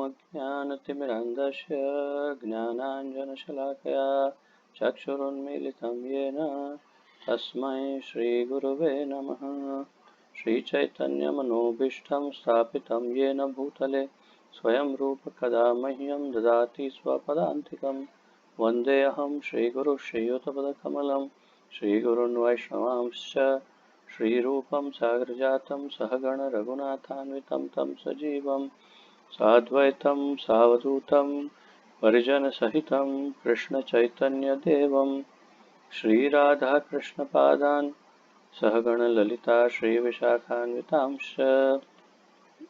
ओमज्ञानतिमिरान्धस्य ज्ञानाञ्जनशलाकया चक्षुरुन्मीलितं येन तस्मै श्रीगुरुवे नमः। श्रीचैतन्यमनोभीष्टं स्थापितं येन भूतले स्वयं रूप कदा मह्यं ददाति स्वपदान्तिकं। वन्देऽहं श्रीगुरुं श्रीयुतपदकमलं श्रीगुरून् वैष्णवांश्च श्रीरूपं साग्रजातं सहगण रघुनाथान्वितं तं सजीवं साद्वैतं सावधूतं परिजनसहितं कृष्णचैतन्यदेवं श्रीराधाकृष्णपादान् सहगण ललिता श्रीविशाखान्वितांश्च।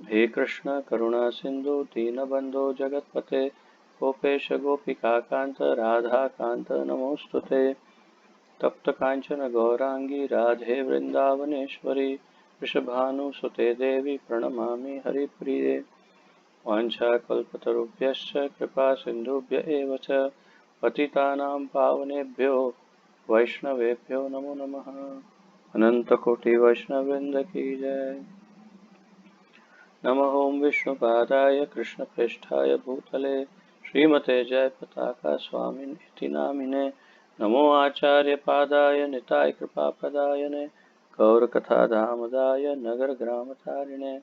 हे कृष्ण करुणा सिन्धु दीनबन्धो जगत्पते गोपेश गोपिकान्त राधाकान्त नमोऽस्तुते। तप्त कांचन गौरांगी राधे वृंदावनेश्वरी वृषभानुसुते देवी प्रणमामि हरिप्रिये। वाञ्छाकल्पतरुभ्यश्च कृपा सिन्धुभ्य एव च पतितानां पावनेभ्यो वैष्णवेभ्यो नमो नमः। अनंत कोटि वैष्णववृंद की जय। नमः ओं विष्णुपादाय कृष्णप्रेष्ठाय भूतले श्रीमते जयपताका स्वामिनिति नामिने। नमो आचार्यपादाय निताय कृपाप्रदायने गौरकथाधामदाय नगरग्रामतारिणे।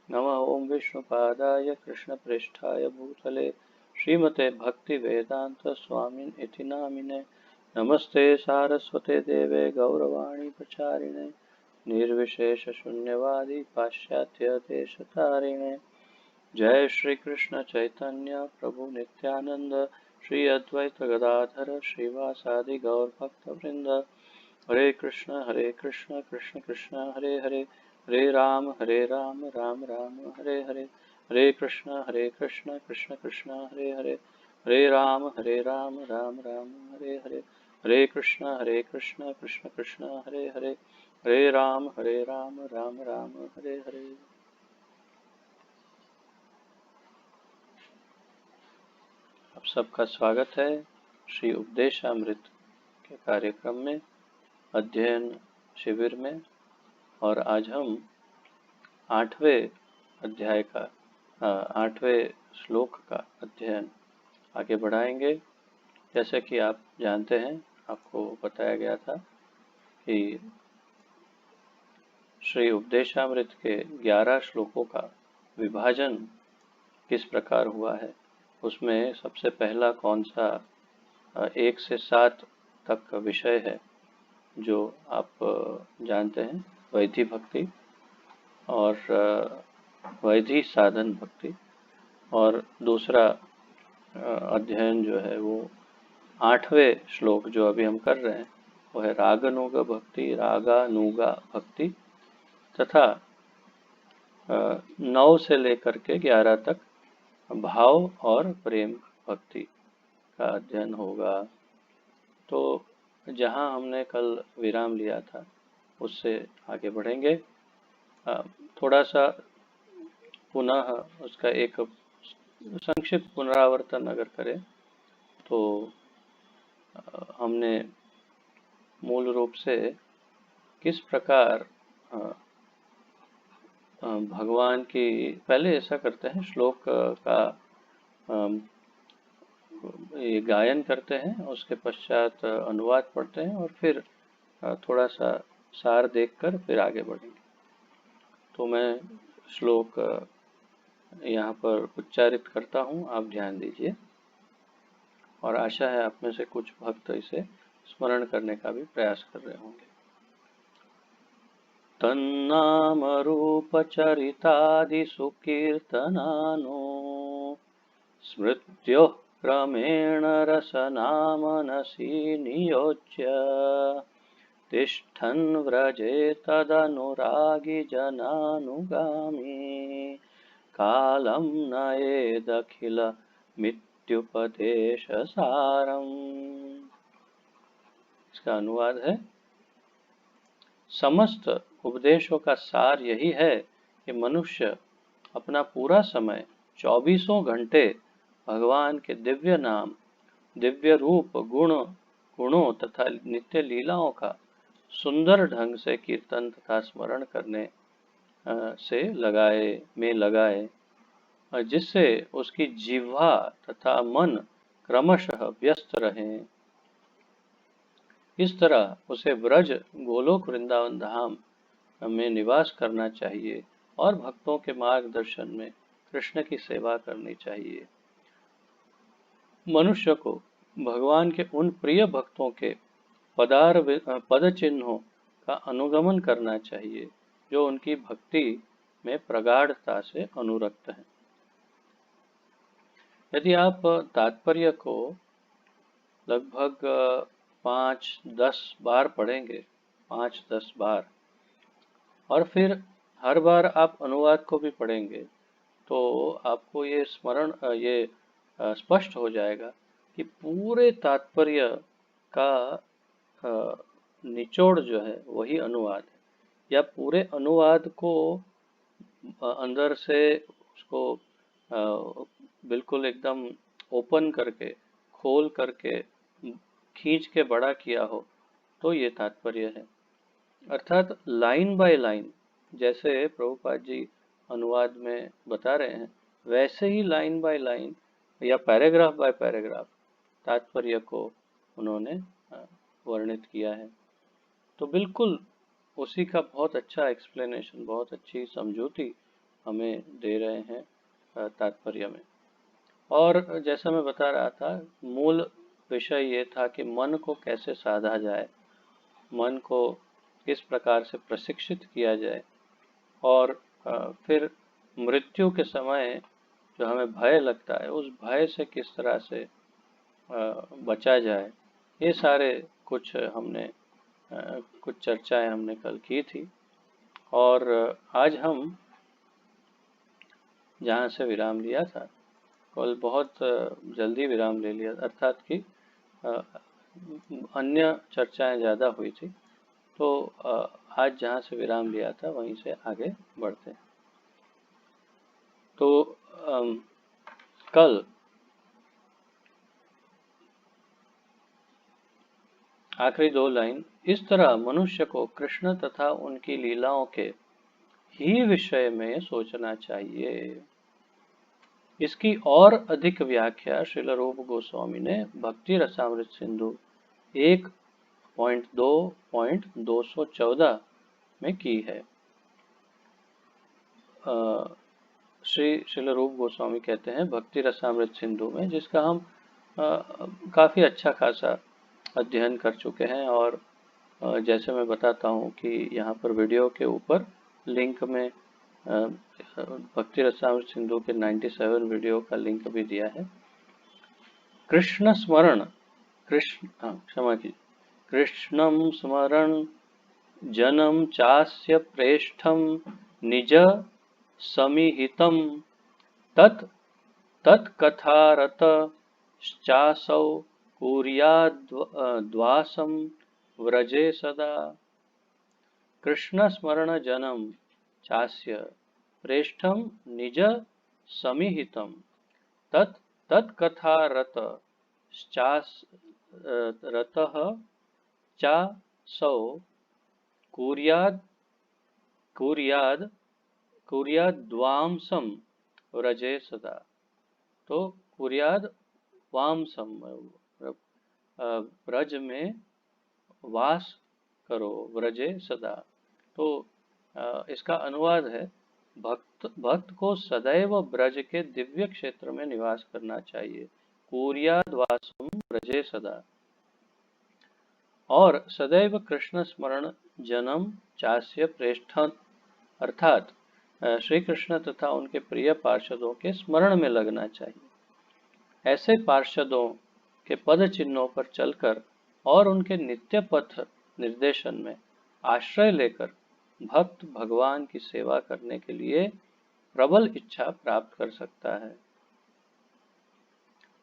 नमः ओं विष्णुपादाय कृष्णप्रेष्ठाय भूतले श्रीमते भक्तिवेदांत स्वामिनिति नामिने। नमस्ते सारस्वते देवे गौरवाणी प्रचारिणे निर्विशेष शून्यवादी पाश्चात्य देशतारिणे। जय श्री कृष्ण चैतन्य प्रभु नित्यानंद श्री अद्वैत गदाधर श्रीवासादि गौर भक्तवृंद। हरे कृष्ण कृष्ण कृष्ण हरे हरे हरे राम राम राम हरे हरे। हरे कृष्ण कृष्ण कृष्ण हरे हरे हरे राम राम राम हरे हरे। हरे कृष्ण कृष्ण कृष्ण हरे हरे हरे राम राम राम हरे हरे। आप सबका स्वागत है श्री उपदेशामृत के कार्यक्रम में, अध्ययन शिविर में। और आज हम 8वें अध्याय का 8वें श्लोक का अध्ययन आगे बढ़ाएंगे। जैसे कि आप जानते हैं, आपको बताया गया था कि श्री उपदेशामृत के 11 श्लोकों का विभाजन किस प्रकार हुआ है। उसमें सबसे पहला कौन सा 1 से 7 तक का विषय है जो आप जानते हैं, वैधि भक्ति और वैधि साधन भक्ति। और दूसरा अध्ययन जो है वो 8वें श्लोक जो अभी हम कर रहे हैं वो है रागानुग भक्ति, रागानुगा भक्ति तथा 9 से लेकर के 11 तक भाव और प्रेम भक्ति का अध्ययन होगा। तो जहाँ हमने कल विराम लिया था उससे आगे बढ़ेंगे। थोड़ा सा पुनः उसका एक संक्षिप्त पुनरावर्तन अगर करें तो हमने मूल रूप से किस प्रकार भगवान की, पहले ऐसा करते हैं श्लोक का ये गायन करते हैं, उसके पश्चात अनुवाद पढ़ते हैं और फिर थोड़ा सा सार देखकर फिर आगे बढ़ेंगे। तो मैं श्लोक यहाँ पर उच्चारित करता हूँ, आप ध्यान दीजिए। और आशा है आप में से कुछ भक्त इसे स्मरण करने का भी प्रयास कर रहे होंगे। तन्नाम रूप चरितादिषु कीर्तनानो स्मृत्यो क्रमेण रसनामनसि नियोज्य तिष्ठन् व्रजे तदनुरागी जनानुगामी कालं नयेदखिल मित्युपदेश सारम्। इसका अनुवाद है, समस्त उपदेशों का सार यही है कि मनुष्य अपना पूरा समय 24 घंटे भगवान के दिव्य नाम, दिव्य रूप, गुणों तथा नित्य लीलाओं का सुंदर ढंग से कीर्तन तथा स्मरण करने से लगाए। जिससे उसकी जिह्वा तथा मन क्रमशः व्यस्त रहें। इस तरह उसे ब्रज गोलोक वृंदावन धाम में निवास करना चाहिए और भक्तों के मार्गदर्शन में कृष्ण की सेवा करनी चाहिए। मनुष्य को भगवान के उन प्रिय भक्तों के पद चिन्हों का अनुगमन करना चाहिए जो उनकी भक्ति में प्रगाढ़ता से अनुरक्त हैं। यदि आप तात्पर्य को लगभग 5-10 बार पढ़ेंगे, 5-10 बार, और फिर हर बार आप अनुवाद को भी पढ़ेंगे, तो आपको ये स्पष्ट हो जाएगा कि पूरे तात्पर्य का निचोड़ जो है वही अनुवाद है, या पूरे अनुवाद को अंदर से उसको बिल्कुल एकदम ओपन करके, खोल करके, खींच के बड़ा किया हो, तो ये तात्पर्य है। अर्थात लाइन बाय लाइन, जैसे प्रभुपाद जी अनुवाद में बता रहे हैं, वैसे ही लाइन बाय लाइन या पैराग्राफ बाय पैराग्राफ तात्पर्य को उन्होंने वर्णित किया है। तो बिल्कुल उसी का बहुत अच्छा एक्सप्लेनेशन, बहुत अच्छी समझौती हमें दे रहे हैं तात्पर्य में। और जैसा मैं बता रहा था, मूल विषय ये था कि मन को कैसे साधा जाए, मन को किस प्रकार से प्रशिक्षित किया जाए, और फिर मृत्यु के समय जो हमें भय लगता है, उस भय से किस तरह से बचा जाए, ये सारे कुछ चर्चाएं हमने कल की थी। और आज हम जहाँ से विराम लिया था, कल बहुत जल्दी विराम ले लिया, अर्थात कि अन्य चर्चाएं ज़्यादा हुई थी, तो आज जहाँ से विराम लिया था वहीं से आगे बढ़ते हैं। तो कल आखिरी 2 लाइन, इस तरह मनुष्य को कृष्ण तथा उनकी लीलाओं के ही विषय में सोचना चाहिए। इसकी और अधिक व्याख्या श्रील रूप गोस्वामी ने भक्ति रसामृत सिंधु 1.2.214 में की है। श्रील रूप गोस्वामी कहते हैं भक्ति रसामृत सिंधु में, जिसका हम काफ़ी अच्छा खासा अध्ययन कर चुके हैं, और जैसे मैं बताता हूँ कि यहाँ पर वीडियो के ऊपर लिंक में भक्ति रसामृत सिंधु के 97 वीडियो का लिंक भी दिया है। कृष्ण स्मरण, क्षमा कीजिए, कृष्णं स्मरण जनम चास्य प्रेष्ठम निज समिहितम तत्कथारतश्चासौ कुर्याद्वासं व्रजे सदा। कृष्ण स्मरण जनम चास्य प्रेष्ठम निज समिहितम तत्कथारतश्चासौ कुर्याद्वांसं व्रजे सदा। तो कुर्याद वामसम, ब्रज में वास करो, व्रजे सदा। तो इसका अनुवाद है, भक्त को सदैव ब्रज के दिव्य क्षेत्र में निवास करना चाहिए, कुर्याद वासम व्रजे सदा। और सदैव कृष्ण स्मरण जनम चास्य प्रेष्ठन, अर्थात श्री कृष्ण तथा उनके प्रिय पार्षदों के स्मरण में लगना चाहिए। ऐसे पार्षदों के पद चिन्हों पर चलकर और उनके नित्य पथ निर्देशन में आश्रय लेकर भक्त भगवान की सेवा करने के लिए प्रबल इच्छा प्राप्त कर सकता है।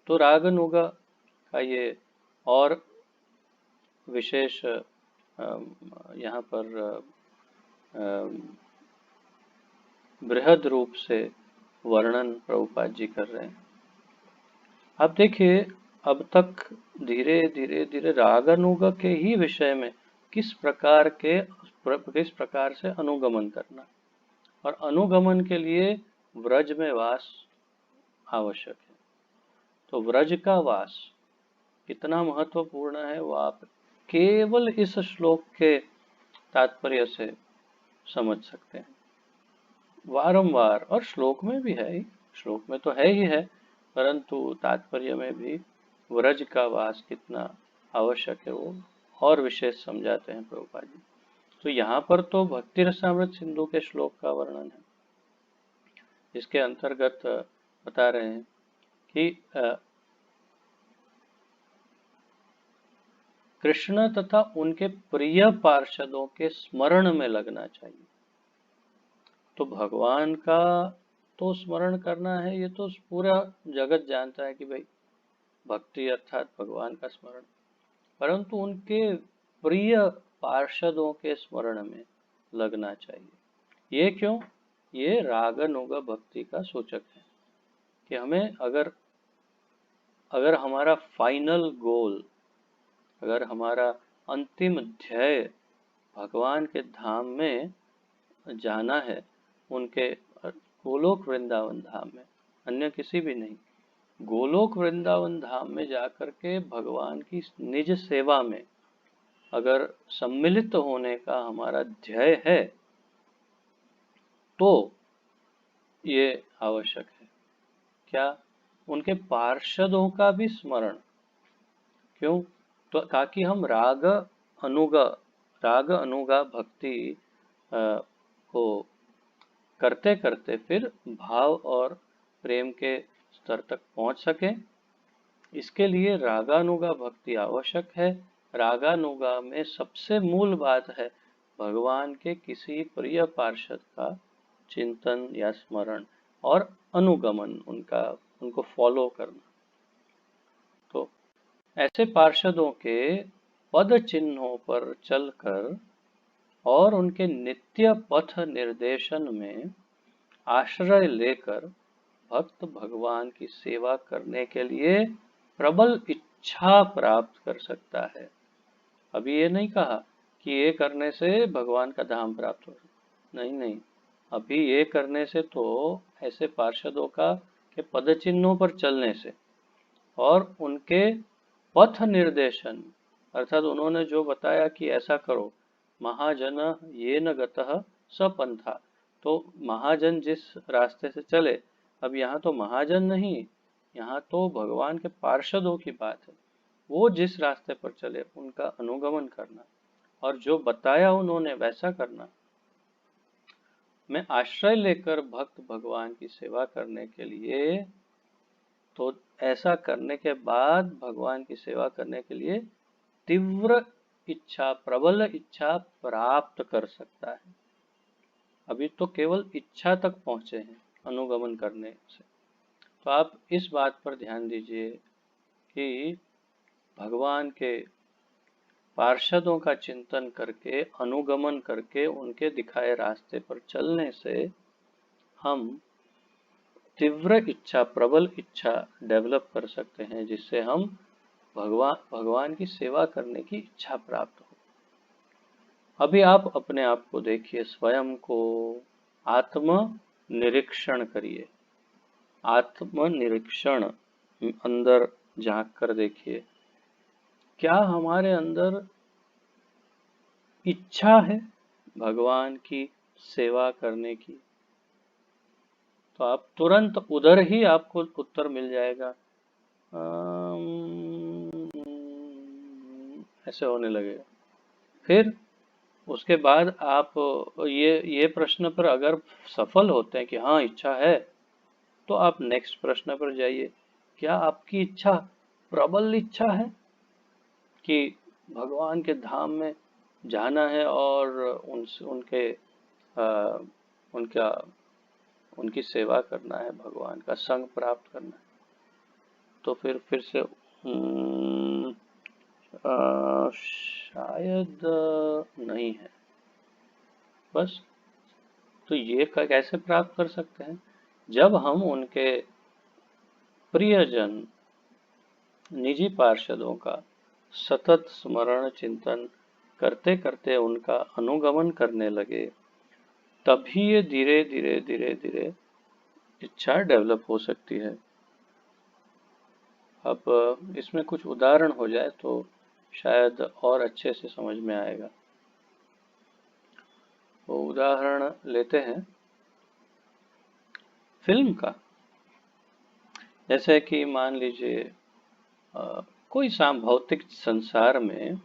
तो रागानुगा का ये और विशेष यहाँ पर बृहद रूप से वर्णन प्रभुपाद जी कर रहे हैं। अब देखिए, अब तक धीरे धीरे रागानुगा के ही विषय में किस प्रकार से अनुगमन करना, और अनुगमन के लिए व्रज में वास आवश्यक है। तो व्रज का वास कितना महत्वपूर्ण है वो आप केवल इस श्लोक के तात्पर्य से समझ सकते हैं। वारंवार, और श्लोक में भी है ही, श्लोक में तो है ही है, परंतु तात्पर्य में भी व्रज का वास कितना आवश्यक है वो और विशेष समझाते हैं प्रभुपाद जी। तो यहाँ पर तो भक्ति रसामृत सिंधु के श्लोक का वर्णन है। इसके अंतर्गत बता रहे हैं कि कृष्ण तथा उनके प्रिय पार्षदों के स्मरण में लगना चाहिए। तो भगवान का तो स्मरण करना है, ये तो पूरा जगत जानता है कि भाई भक्ति अर्थात भगवान का स्मरण, परंतु उनके प्रिय पार्षदों के स्मरण में लगना चाहिए। ये क्यों? ये रागानुग भक्ति का सूचक है कि हमें अगर हमारा फाइनल गोल, अगर हमारा अंतिम ध्येय भगवान के धाम में जाना है, उनके गोलोक वृंदावन धाम में, अन्य किसी भी नहीं, गोलोक वृंदावन धाम में जाकर के भगवान की निज सेवा में अगर सम्मिलित होने का हमारा ध्येय है तो ये आवश्यक है। क्या? उनके पार्षदों का भी स्मरण। क्यों? तो ताकि हम राग अनुगा भक्ति को करते करते फिर भाव और प्रेम के स्तर तक पहुंच सके। इसके लिए रागानुगा भक्ति आवश्यक है। रागानुगा में सबसे मूल बात है भगवान के किसी प्रिय पार्षद का चिंतन या स्मरण और अनुगमन, उनको फॉलो करना। तो ऐसे पार्षदों के पद चिन्हों पर चलकर और उनके नित्य पथ निर्देशन में आश्रय लेकर भक्त भगवान की सेवा करने के लिए प्रबल इच्छा प्राप्त कर सकता है। अभी ये नहीं कहा कि ये करने से भगवान का धाम प्राप्त हो, नहीं, अभी ये करने से तो ऐसे पार्षदों के पद चिन्हों पर चलने से और उनके पथ निर्देशन, अर्थात उन्होंने जो बताया कि ऐसा करो, महाजन ये न गतः सपंथा, तो महाजन जिस रास्ते से चले, अब यहाँ तो महाजन नहीं, यहाँ तो भगवान के पार्षदों की बात है, वो जिस रास्ते पर चले उनका अनुगमन करना और जो बताया उन्होंने वैसा करना। मैं आश्रय लेकर भक्त भगवान की सेवा करने के लिए, तो ऐसा करने के बाद भगवान की सेवा करने के लिए तीव्र इच्छा, प्रबल इच्छा प्राप्त कर सकता है। अभी तो केवल इच्छा तक पहुंचे हैं अनुगमन करने से। तो आप इस बात पर ध्यान दीजिए कि भगवान के पार्षदों का चिंतन करके, अनुगमन करके, उनके दिखाए रास्ते पर चलने से हम तीव्र इच्छा, प्रबल इच्छा डेवलप कर सकते हैं, जिससे हम भगवान की सेवा करने की इच्छा प्राप्त हो। अभी आप अपने आप को देखिए, स्वयं को आत्म निरीक्षण करिए, आत्म निरीक्षण, अंदर झांक कर देखिए, क्या हमारे अंदर इच्छा है भगवान की सेवा करने की? तो आप तुरंत उधर ही आपको उत्तर मिल जाएगा, ऐसे होने लगेगा। फिर उसके बाद आप ये प्रश्न पर अगर सफल होते हैं कि हाँ इच्छा है, तो आप नेक्स्ट प्रश्न पर जाइए, क्या आपकी इच्छा प्रबल इच्छा है कि भगवान के धाम में जाना है और उनकी सेवा करना है, भगवान का संग प्राप्त करना है? तो फिर से शायद नहीं है। बस, तो ये कैसे प्राप्त कर सकते हैं? जब हम उनके प्रियजन, निजी पार्षदों का सतत स्मरण चिंतन करते करते उनका अनुगमन करने लगे, तभी ये धीरे धीरे इच्छा डेवलप हो सकती है। अब इसमें कुछ उदाहरण हो जाए तो शायद और अच्छे से समझ में आएगा। वो उदाहरण लेते हैं फिल्म का। जैसे कि मान लीजिए कोई भौतिक संसार में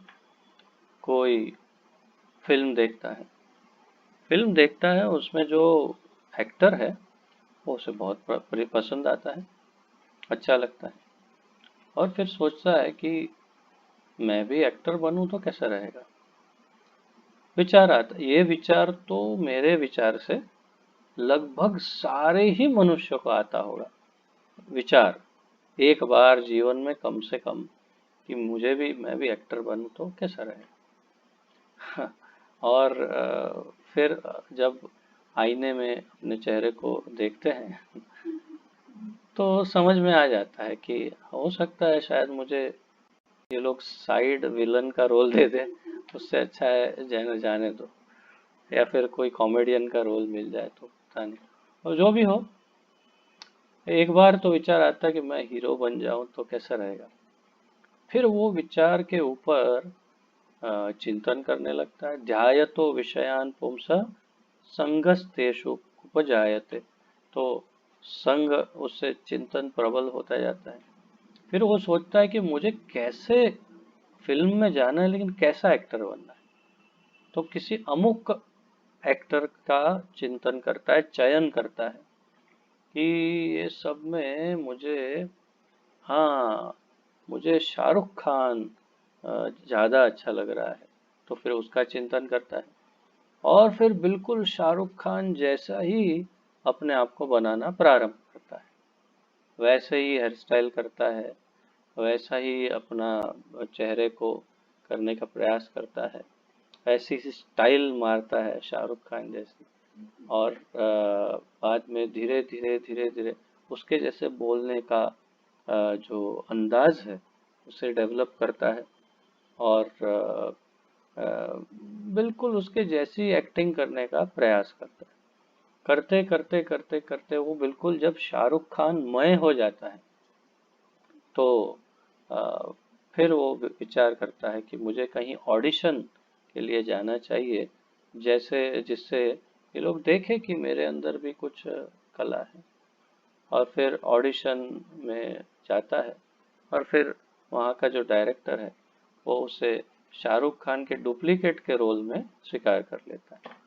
कोई फिल्म देखता है। फिल्म देखता है, उसमें जो एक्टर है वो उसे बहुत पसंद आता है, अच्छा लगता है, और फिर सोचता है कि मैं भी एक्टर बनूं तो कैसा रहेगा। विचार आता, ये विचार तो मेरे विचार से लगभग सारे ही मनुष्य को आता होगा। विचार एक बार जीवन में कम से कम कि मैं भी एक्टर बनूं तो कैसा रहेगा। और फिर जब आईने में अपने चेहरे को देखते हैं तो समझ में आ जाता है कि हो सकता है शायद मुझे ये लोग साइड विलन का रोल दे दें, उससे अच्छा है जाने जाने दो, या फिर कोई कॉमेडियन का रोल मिल जाए तो पता नहीं। और जो भी हो, एक बार तो विचार आता है कि मैं हीरो बन जाऊं तो कैसा रहेगा। फिर वो विचार के ऊपर चिंतन करने लगता है। ध्यायतो विषयान पुंसः संगस्तेषु उपजायते। तो संग, उससे चिंतन प्रबल होता जाता है। फिर वो सोचता है कि मुझे कैसे फिल्म में जाना है, लेकिन कैसा एक्टर बनना है। तो किसी अमुक एक्टर का चिंतन करता है, चयन करता है कि ये सब में मुझे, हाँ, मुझे शाहरुख खान ज़्यादा अच्छा लग रहा है। तो फिर उसका चिंतन करता है, और फिर बिल्कुल शाहरुख खान जैसा ही अपने आप को बनाना प्रारंभ करता है। वैसे ही हेयर स्टाइल करता है, वैसा ही अपना चेहरे को करने का प्रयास करता है, ऐसी ही स्टाइल मारता है शाहरुख खान जैसी। और बाद में धीरे धीरे धीरे धीरे उसके जैसे बोलने का जो अंदाज है उसे डेवलप करता है, और बिल्कुल उसके जैसी एक्टिंग करने का प्रयास करता है। करते करते करते करते वो बिल्कुल जब शाहरुख खान मय हो जाता है तो अ, फिर वो विचार करता है कि मुझे कहीं ऑडिशन के लिए जाना चाहिए, जैसे जिससे ये लोग देखें कि मेरे अंदर भी कुछ कला है। और फिर ऑडिशन में जाता है, और फिर वहाँ का जो डायरेक्टर है वो उसे शाहरुख खान के डुप्लीकेट के रोल में स्वीकार कर लेता है।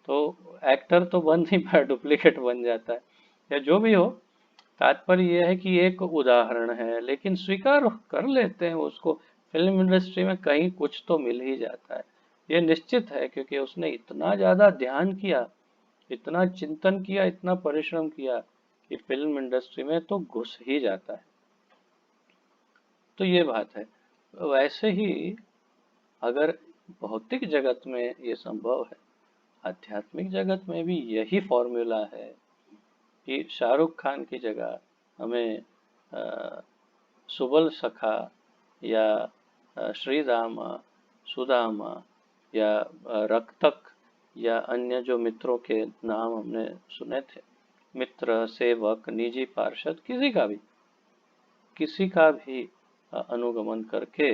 तो एक्टर तो बन नहीं पाया, डुप्लीकेट बन जाता है। या जो भी हो, तात्पर्य यह है कि एक उदाहरण है, लेकिन स्वीकार कर लेते हैं उसको। फिल्म इंडस्ट्री में कहीं कुछ तो मिल ही जाता है, ये निश्चित है, क्योंकि उसने इतना ज्यादा ध्यान किया, इतना चिंतन किया, इतना परिश्रम किया कि फिल्म इंडस्ट्री में तो घुस ही जाता है। तो ये बात है। वैसे ही अगर भौतिक जगत में ये संभव है, आध्यात्मिक जगत में भी यही फॉर्मूला है कि शाहरुख खान की जगह हमें सुबल सखा, या श्रीदामा, सुदामा, या रक्तक, या अन्य जो मित्रों के नाम हमने सुने थे, मित्र, सेवक, निजी पार्षद, किसी का भी अनुगमन करके,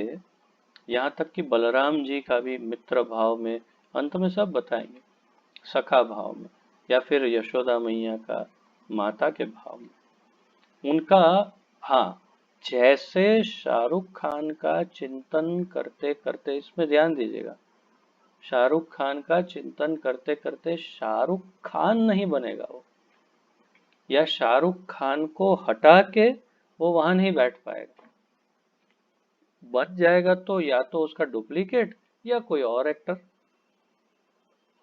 यहाँ तक कि बलराम जी का भी मित्र भाव में, अंत में सब बताएंगे, सखा भाव में, या फिर यशोदा मैया का माता के भाव में उनका। हाँ, जैसे शाहरुख खान का चिंतन करते करते, इसमें ध्यान दीजिएगा, शाहरुख खान का चिंतन करते करते शाहरुख खान नहीं बनेगा वो, या शाहरुख खान को हटा के वो वहां नहीं बैठ पाएगा। बच जाएगा तो या तो उसका डुप्लीकेट या कोई और एक्टर।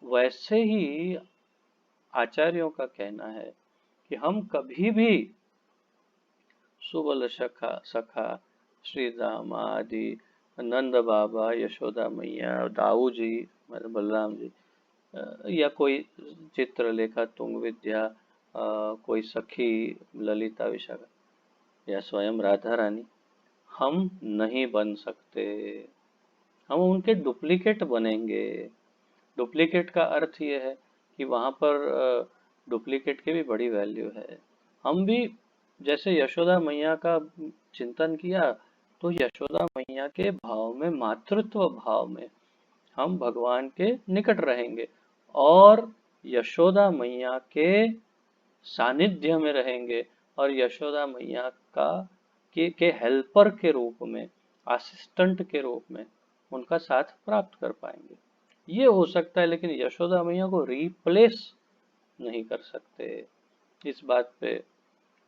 वैसे ही आचार्यों का कहना है कि हम कभी भी सुबल सखा सखा, श्री राम आदि, नंद बाबा, यशोदा मैया, दाऊ जी, मतलब बलराम जी, या कोई चित्रलेखा, तुंग विद्या, कोई सखी ललिता विशाखा, या स्वयं राधा रानी, हम नहीं बन सकते। हम उनके डुप्लीकेट बनेंगे। डुप्लीकेट का अर्थ ये है कि वहाँ पर डुप्लीकेट की भी बड़ी वैल्यू है। हम भी जैसे यशोदा मैया का चिंतन किया, तो यशोदा मैया के भाव में, मातृत्व भाव में हम भगवान के निकट रहेंगे और यशोदा मैया के सानिध्य में रहेंगे और यशोदा मैया का के हेल्पर के रूप में, असिस्टेंट के रूप में उनका साथ प्राप्त कर पाएंगे। ये हो सकता है, लेकिन यशोदा मैया को रिप्लेस नहीं कर सकते। इस बात पे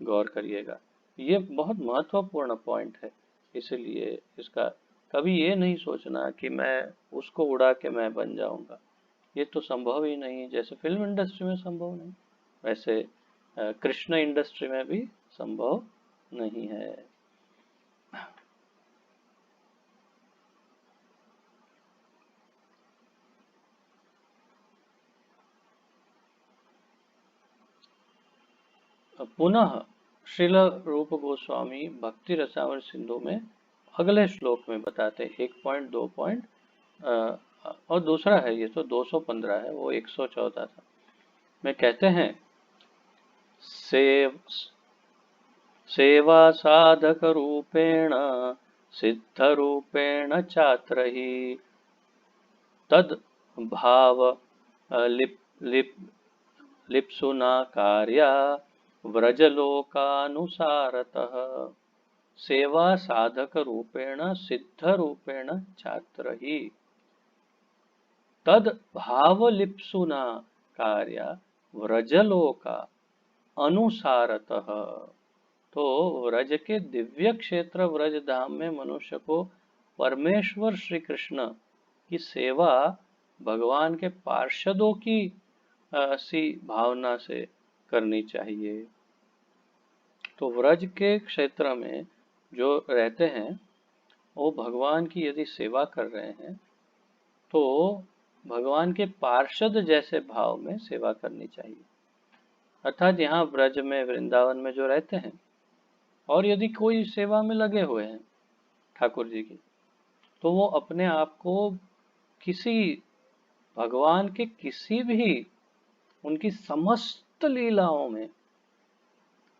गौर करिएगा। ये बहुत महत्वपूर्ण पॉइंट है, इसलिए इसका कभी ये नहीं सोचना कि मैं उसको उड़ा के मैं बन जाऊंगा। ये तो संभव ही नहीं है। जैसे फिल्म इंडस्ट्री में संभव नहीं, वैसे कृष्ण इंडस्ट्री में भी संभव नहीं है। पुनः श्रील रूप गोस्वामी भक्ति रसामृत सिंधु में अगले श्लोक में बताते हैं 1 पॉइंट 2 पॉइंट, और दूसरा है, ये तो 215 है, वो 114 था, में कहते हैं सेव सेवा साधक रूपेण सिद्ध रूपेण चात्र ही तद भाव लिप लिप लिप्सुना कार्या व्रजलोकानुसारतः सेवा साधक रूपेण सिद्ध रूपेण छात्र ही तद भाव लिप्सुना कार्या व्रजलोका अनुसारतः। तो व्रज के दिव्य क्षेत्र व्रज धाम में मनुष्य को परमेश्वर श्री कृष्ण की सेवा भगवान के पार्षदों की सी भावना से करनी चाहिए। तो व्रज के क्षेत्र में जो रहते हैं वो भगवान की यदि सेवा कर रहे हैं तो भगवान के पार्षद जैसे भाव में सेवा करनी चाहिए। अर्थात यहाँ ब्रज में, वृंदावन में जो रहते हैं और यदि कोई सेवा में लगे हुए हैं ठाकुर जी की, तो वो अपने आप को किसी भगवान के किसी भी उनकी समस्त लीलाओं में,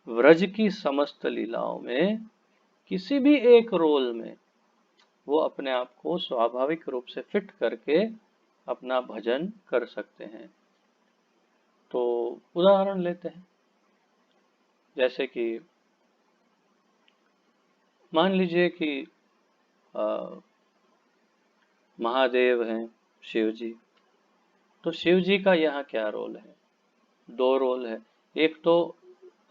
व्रज की समस्त लीलाओं में किसी भी एक रोल में वो अपने आप को स्वाभाविक रूप से फिट करके अपना भजन कर सकते हैं। तो उदाहरण लेते हैं, जैसे कि मान लीजिए कि महादेव हैं शिव जी, तो शिव जी का यहाँ क्या रोल है? 2 रोल है। एक तो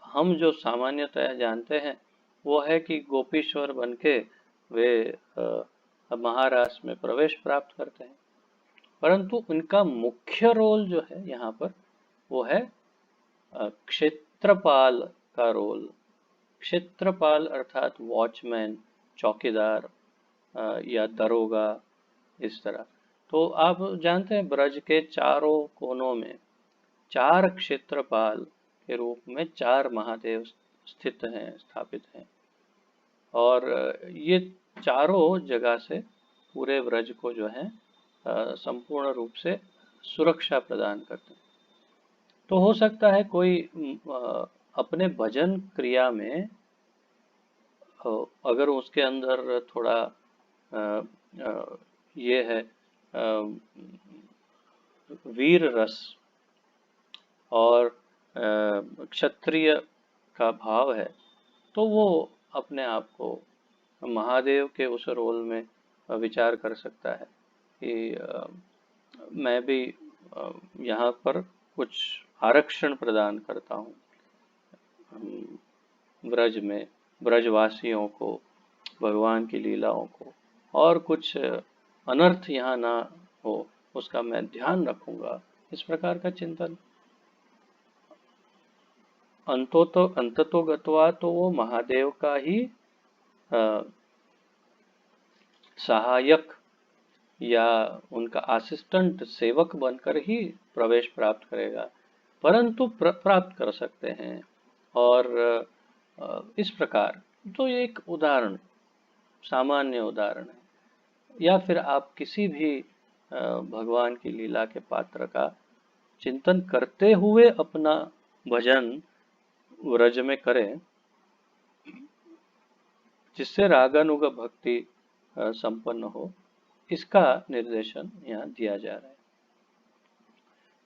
हम जो सामान्यतः जानते हैं वो है कि गोपीश्वर बनके वे महाराष्ट्र में प्रवेश प्राप्त करते हैं, परंतु उनका मुख्य रोल जो है यहाँ पर वो है क्षेत्रपाल का रोल। क्षेत्रपाल अर्थात वॉचमैन, चौकीदार या दरोगा, इस तरह। तो आप जानते हैं ब्रज के चारों कोनों में 4 क्षेत्रपाल के रूप में 4 महादेव स्थित हैं, स्थापित हैं, और ये चारों जगह से पूरे ब्रज को जो है संपूर्ण रूप से सुरक्षा प्रदान करते हैं। तो हो सकता है कोई अपने भजन क्रिया में अगर उसके अंदर थोड़ा ये है वीर रस और क्षत्रिय का भाव है, तो वो अपने आप को महादेव के उस रोल में विचार कर सकता है कि मैं भी यहाँ पर कुछ आरक्षण प्रदान करता हूँ ब्रज में, ब्रजवासियों को, भगवान की लीलाओं को, और कुछ अनर्थ यहाँ ना हो उसका मैं ध्यान रखूंगा। इस प्रकार का चिंतन। अंततो गत्वा तो वो महादेव का ही सहायक या उनका असिस्टेंट, सेवक बनकर ही प्रवेश प्राप्त करेगा, परंतु प्राप्त कर सकते हैं। और इस प्रकार, तो ये एक उदाहरण, सामान्य उदाहरण है। या फिर आप किसी भी भगवान की लीला के पात्र का चिंतन करते हुए अपना भजन व्रज में करें, जिससे रागानुग भक्ति संपन्न हो, इसका निर्देशन यहाँ दिया जा रहा है।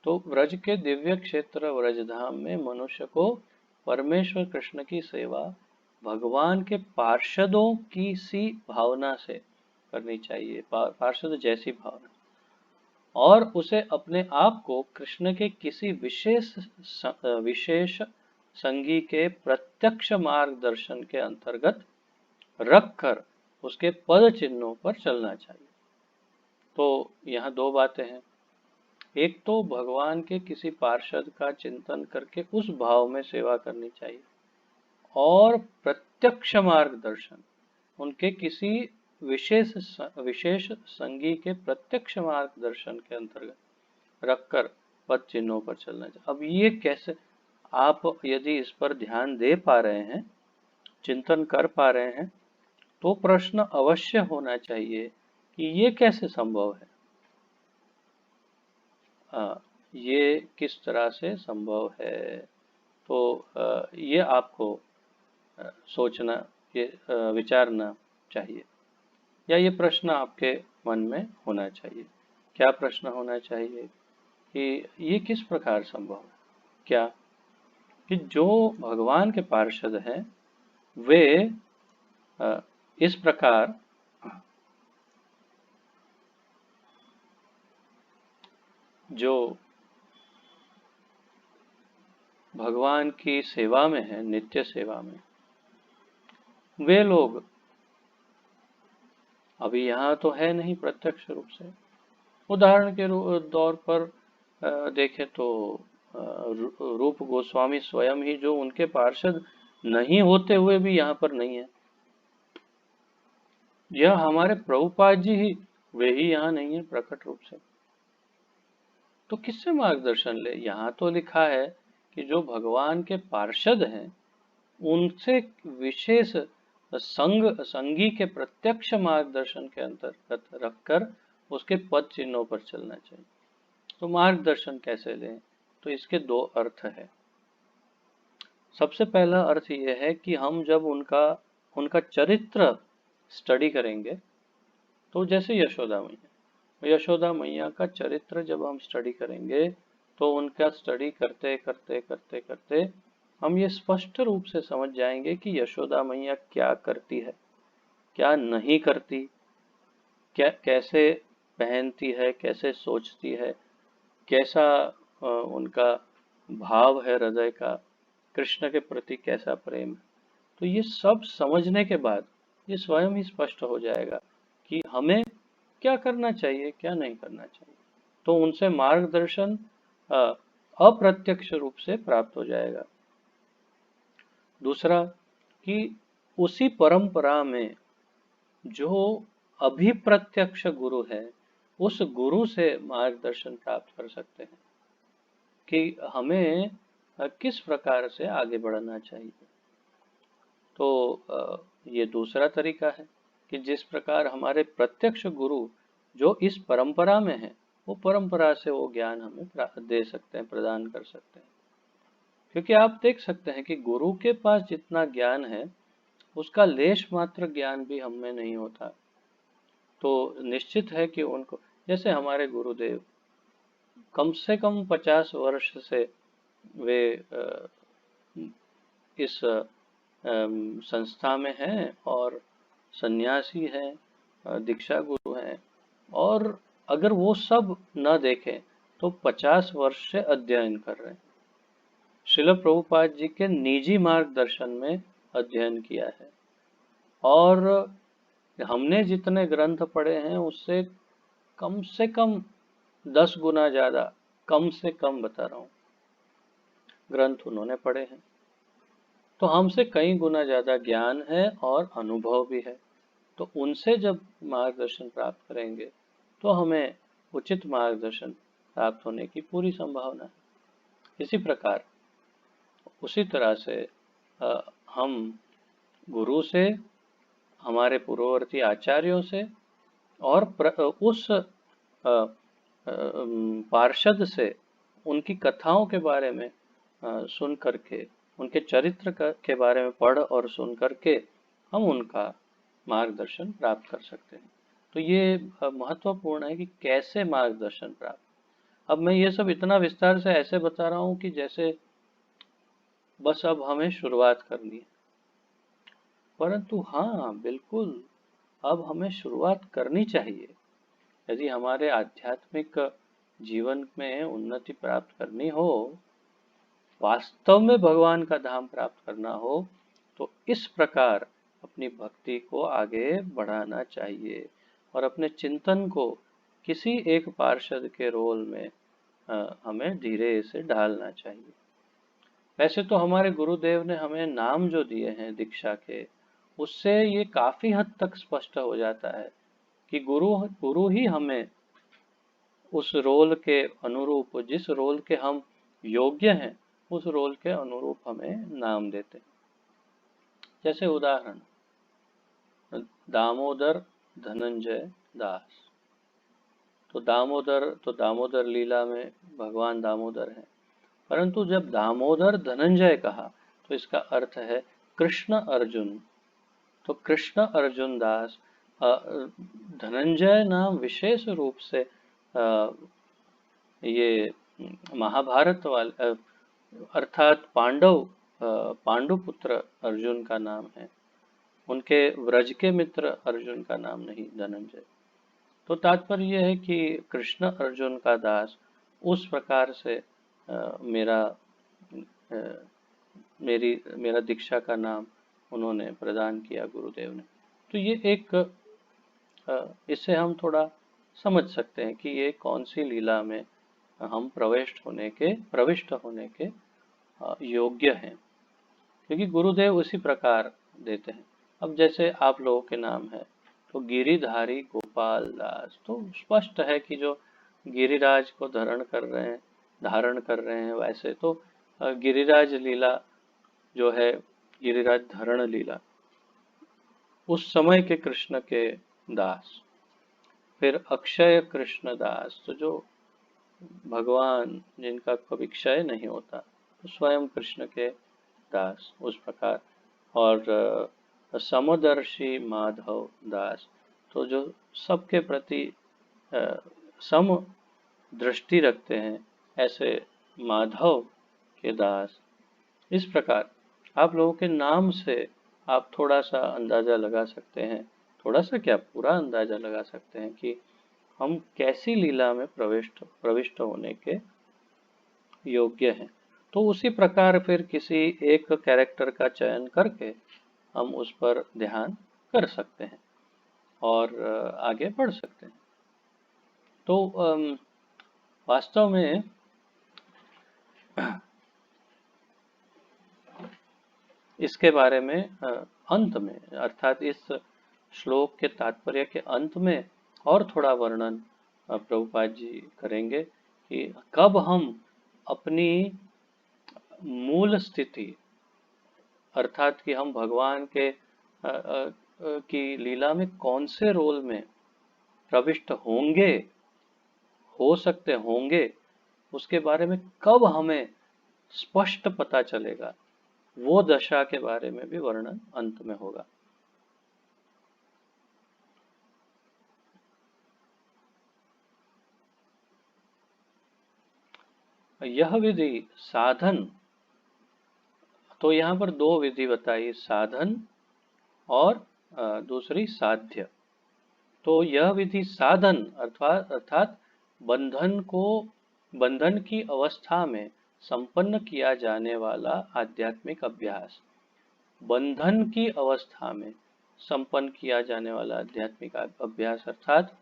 तो व्रज के दिव्य क्षेत्र व्रजधाम में मनुष्य को परमेश्वर कृष्ण की सेवा भगवान के पार्षदों की सी भावना से करनी चाहिए, पार्षद जैसी भावना, और उसे अपने आप को कृष्ण के किसी विशेष संगी के प्रत्यक्ष मार्गदर्शन के अंतर्गत रखकर उसके पद चिन्हों पर चलना चाहिए। तो यहाँ दो बातें हैं। एक तो भगवान के किसी पार्षद का चिंतन करके उस भाव में सेवा करनी चाहिए, और प्रत्यक्ष मार्गदर्शन उनके किसी विशेष संगी के प्रत्यक्ष मार्गदर्शन के अंतर्गत रखकर पद चिन्हों पर चलना चाहिए। अब ये कैसे, आप यदि इस पर ध्यान दे पा रहे हैं, चिंतन कर पा रहे हैं, तो प्रश्न अवश्य होना चाहिए कि ये कैसे संभव है, ये किस तरह से संभव है। तो ये आपको सोचना, ये विचारना चाहिए, या ये प्रश्न आपके मन में होना चाहिए। क्या प्रश्न होना चाहिए कि ये किस प्रकार संभव है? क्या कि जो भगवान के पार्षद हैं वे इस प्रकार जो भगवान की सेवा में है, नित्य सेवा में, वे लोग अभी यहाँ तो है नहीं प्रत्यक्ष रूप से। उदाहरण के तौर पर देखें तो रूप गोस्वामी स्वयं ही जो उनके पार्षद नहीं होते हुए भी यहाँ पर नहीं है। यह हमारे प्रभुपाद जी ही, वे ही यहाँ नहीं है प्रकट रूप से। तो किससे मार्गदर्शन ले? यहाँ तो लिखा है कि जो भगवान के पार्षद हैं उनसे विशेष संगी के प्रत्यक्ष मार्गदर्शन के अंतर्गत रखकर उसके पद चिन्हों पर चलना चाहिए। तो मार्गदर्शन कैसे लें? तो इसके दो अर्थ है। सबसे पहला अर्थ यह है कि हम जब उनका चरित्र स्टडी करेंगे, तो जैसे यशोदा मैया का चरित्र जब हम स्टडी करेंगे, तो उनका स्टडी करते करते करते करते हम ये स्पष्ट रूप से समझ जाएंगे कि यशोदा मैया क्या करती है, क्या नहीं करती, क्या कैसे पहनती है, कैसे सोचती है, कैसा उनका भाव है हृदय का, कृष्ण के प्रति कैसा प्रेम है। तो ये सब समझने के बाद ये स्वयं ही स्पष्ट हो जाएगा कि हमें क्या करना चाहिए, क्या नहीं करना चाहिए। तो उनसे मार्गदर्शन अप्रत्यक्ष रूप से प्राप्त हो जाएगा। दूसरा कि उसी परंपरा में जो अभिप्रत्यक्ष गुरु है, उस गुरु से मार्गदर्शन प्राप्त कर सकते हैं कि हमें किस प्रकार से आगे बढ़ना चाहिए। तो ये दूसरा तरीका है कि जिस प्रकार हमारे प्रत्यक्ष गुरु जो इस परंपरा में है, वो परंपरा से वो ज्ञान हमें दे सकते हैं, प्रदान कर सकते हैं। क्योंकि आप देख सकते हैं कि गुरु के पास जितना ज्ञान है, उसका लेश मात्र ज्ञान भी हम में नहीं होता। तो निश्चित है कि उनको, जैसे हमारे गुरुदेव कम से कम 50 वर्ष से वे इस संस्था में हैं और सन्यासी हैं, दीक्षा गुरु हैं, और अगर वो सब न देखें तो 50 वर्ष से अध्ययन कर रहे हैं। श्रील प्रभुपाद जी के निजी मार्गदर्शन में अध्ययन किया है, और हमने जितने ग्रंथ पढ़े हैं उससे कम 10 गुना ज्यादा, कम से कम बता रहा हूँ, ग्रंथ उन्होंने पढ़े हैं। तो हमसे कई गुना ज्यादा ज्ञान है और अनुभव भी है। तो उनसे जब मार्गदर्शन प्राप्त करेंगे तो हमें उचित मार्गदर्शन प्राप्त होने की पूरी संभावना है। इसी प्रकार उसी तरह से हम गुरु से, हमारे पूर्ववर्ती आचार्यों से, और उस पार्षद से उनकी कथाओं के बारे में सुन करके, उनके चरित्र के बारे में पढ़ और सुन करके हम उनका मार्गदर्शन प्राप्त कर सकते हैं। तो ये महत्वपूर्ण है कि कैसे मार्गदर्शन प्राप्त। अब मैं ये सब इतना विस्तार से ऐसे बता रहा हूँ कि जैसे बस अब हमें शुरुआत करनी है, परंतु हाँ बिल्कुल अब हमें शुरुआत करनी चाहिए। यदि हमारे आध्यात्मिक जीवन में उन्नति प्राप्त करनी हो, वास्तव में भगवान का धाम प्राप्त करना हो, तो इस प्रकार अपनी भक्ति को आगे बढ़ाना चाहिए और अपने चिंतन को किसी एक पार्षद के रोल में हमें धीरे से ढालना चाहिए। वैसे तो हमारे गुरुदेव ने हमें नाम जो दिए हैं दीक्षा के, उससे ये काफी हद तक स्पष्ट हो जाता है कि गुरु गुरु ही हमें उस रोल के अनुरूप, जिस रोल के हम योग्य हैं, उस रोल के अनुरूप हमें नाम देते हैं। जैसे उदाहरण, दामोदर धनंजय दास। तो दामोदर लीला में भगवान दामोदर है, परंतु जब दामोदर धनंजय कहा तो इसका अर्थ है कृष्ण अर्जुन। तो कृष्ण अर्जुन दास, धनंजय नाम विशेष रूप से ये महाभारत वाले अर्थात पांडुपुत्र अर्जुन का नाम है, उनके व्रज के मित्र अर्जुन का नाम नहीं धनंजय। तो तात्पर्य यह है कि कृष्ण अर्जुन का दास, उस प्रकार से मेरा दीक्षा का नाम उन्होंने प्रदान किया गुरुदेव ने। तो ये एक इससे हम थोड़ा समझ सकते हैं कि ये कौन सी लीला में हम प्रविष्ट होने के योग्य हैं, क्योंकि गुरुदेव उसी प्रकार देते हैं। अब जैसे आप लोगों के नाम है, तो गिरिधारी गोपाल दास, तो स्पष्ट है कि जो गिरिराज को धारण कर रहे हैं। वैसे तो गिरिराज लीला जो है, गिरिराज धरण लीला, उस समय के कृष्ण के दास। फिर अक्षय कृष्ण दास, तो जो भगवान जिनका कभी क्षय नहीं होता, तो स्वयं कृष्ण के दास उस प्रकार। और समदर्शी माधव दास, तो जो सबके प्रति सम दृष्टि रखते हैं, ऐसे माधव के दास। इस प्रकार आप लोगों के नाम से आप थोड़ा सा अंदाजा लगा सकते हैं, थोड़ा सा क्या पूरा अंदाजा लगा सकते हैं कि हम कैसी लीला में प्रविष्ट होने के योग्य हैं। तो उसी प्रकार फिर किसी एक कैरेक्टर का चयन करके हम उस पर ध्यान कर सकते हैं और आगे बढ़ सकते हैं। तो वास्तव में इसके बारे में अंत में, अर्थात इस श्लोक के तात्पर्य के अंत में और थोड़ा वर्णन प्रभुपाद जी करेंगे कि कब हम अपनी मूल स्थिति, अर्थात कि हम भगवान के की लीला में कौन से रोल में प्रविष्ट होंगे, हो सकते होंगे, उसके बारे में कब हमें स्पष्ट पता चलेगा, वो दशा के बारे में भी वर्णन अंत में होगा। यह विधि साधन, तो यहाँ पर दो विधि बताई, साधन और दूसरी साध्य। तो यह विधि साधन अर्थात बंधन की अवस्था में संपन्न किया जाने वाला आध्यात्मिक अभ्यास। बंधन की अवस्था में संपन्न किया जाने वाला आध्यात्मिक अभ्यास, अर्थात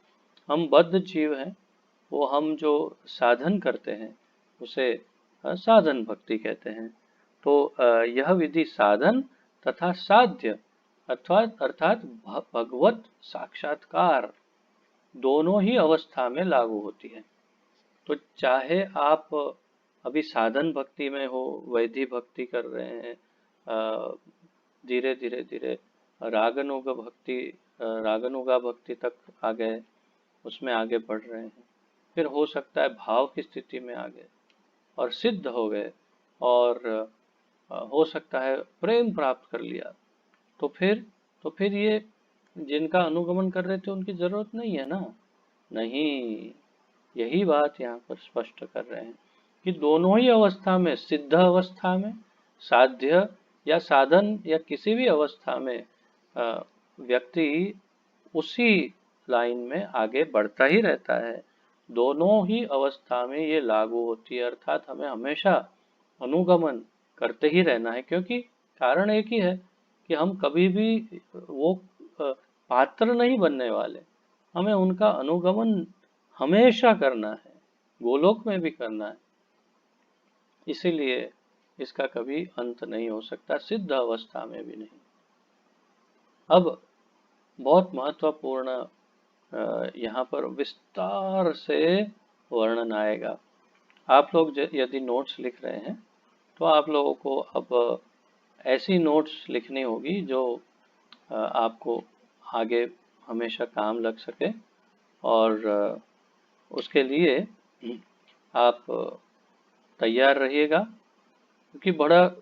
हम बद्ध जीव हैं, वो हम जो साधन करते हैं उसे साधन भक्ति कहते हैं। तो यह विधि साधन तथा साध्य अर्थात भगवत साक्षात्कार दोनों ही अवस्था में लागू होती है। तो चाहे आप अभी साधन भक्ति में हो, वैधि भक्ति कर रहे हैं, धीरे धीरे रागानुगा भक्ति तक आ गए, उसमें आगे बढ़ रहे हैं, फिर हो सकता है भाव की स्थिति में आ गए और सिद्ध हो गए, और हो सकता है प्रेम प्राप्त कर लिया। तो फिर ये जिनका अनुगमन कर रहे थे उनकी जरूरत नहीं है ना। नहीं, यही बात यहाँ पर स्पष्ट कर रहे हैं कि दोनों ही अवस्था में, सिद्ध अवस्था में, साध्य या साधन या किसी भी अवस्था में व्यक्ति उसी लाइन में आगे बढ़ता ही रहता है। दोनों ही अवस्था में ये लागू होती है, अर्थात हमें हमेशा अनुगमन करते ही रहना है, क्योंकि कारण एक ही है कि हम कभी भी वो पात्र नहीं बनने वाले। हमें उनका अनुगमन हमेशा करना है, गोलोक में भी करना है। इसीलिए इसका कभी अंत नहीं हो सकता, सिद्ध अवस्था में भी नहीं। अब बहुत महत्वपूर्ण यहाँ पर विस्तार से वर्णन आएगा। आप लोग यदि नोट्स लिख रहे हैं तो आप लोगों को अब ऐसी नोट्स लिखनी होगी जो आपको आगे हमेशा काम लग सके, और उसके लिए आप तैयार रहिएगा, क्योंकि बड़ा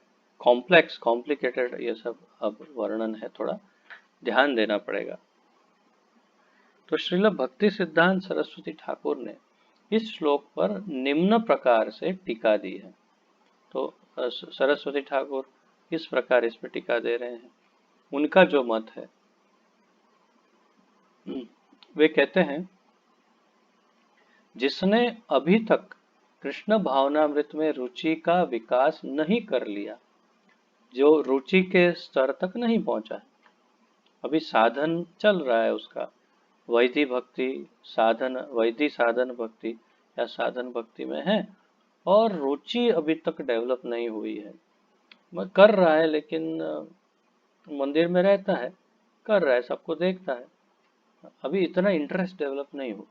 कॉम्प्लिकेटेड ये सब अब वर्णन है, थोड़ा ध्यान देना पड़ेगा। तो श्रील भक्ति सिद्धांत सरस्वती ठाकुर ने इस श्लोक पर निम्न प्रकार से टीका दी है। तो सरस्वती ठाकुर किस प्रकार इस पर टीका दे रहे हैं, उनका जो मत है, वे कहते हैं, जिसने अभी तक कृष्ण भावनामृत में रुचि का विकास नहीं कर लिया, जो रुचि के स्तर तक नहीं पहुंचा है, अभी साधन चल रहा है उसका, वैधि भक्ति साधन, वैधि साधन भक्ति या साधन भक्ति में है, और रुचि अभी तक डेवलप नहीं हुई है, मैं कर रहा है, लेकिन मंदिर में रहता है, कर रहा है, सबको देखता है, अभी इतना इंटरेस्ट डेवलप नहीं हुआ,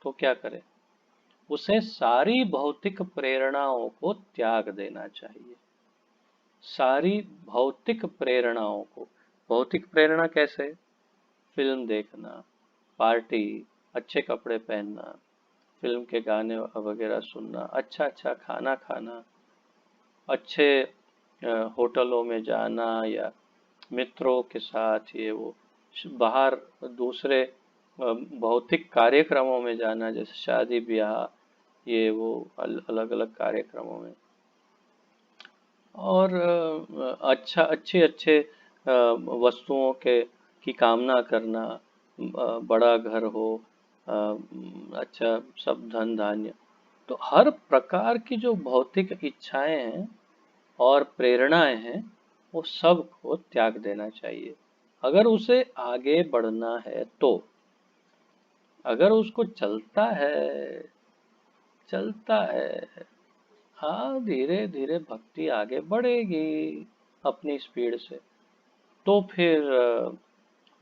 तो क्या करे? उसे सारी भौतिक प्रेरणाओं को त्याग देना चाहिए। सारी भौतिक प्रेरणाओं को, भौतिक प्रेरणा कैसे? फिल्म देखना, पार्टी, अच्छे कपड़े पहनना, फिल्म के गाने वगैरह सुनना, अच्छा अच्छा खाना खाना, अच्छे होटलों में जाना, या मित्रों के साथ ये वो बाहर दूसरे भौतिक कार्यक्रमों में जाना, जैसे शादी ब्याह, ये वो अलग अलग कार्यक्रमों में, और अच्छा अच्छे अच्छे वस्तुओं के की कामना करना, बड़ा घर हो, अच्छा सब धन धान्य, तो हर प्रकार की जो भौतिक इच्छाएं हैं और प्रेरणाएं हैं, वो सब को त्याग देना चाहिए अगर उसे आगे बढ़ना है तो। अगर उसको चलता है, हाँ, धीरे धीरे भक्ति आगे बढ़ेगी अपनी स्पीड से, तो फिर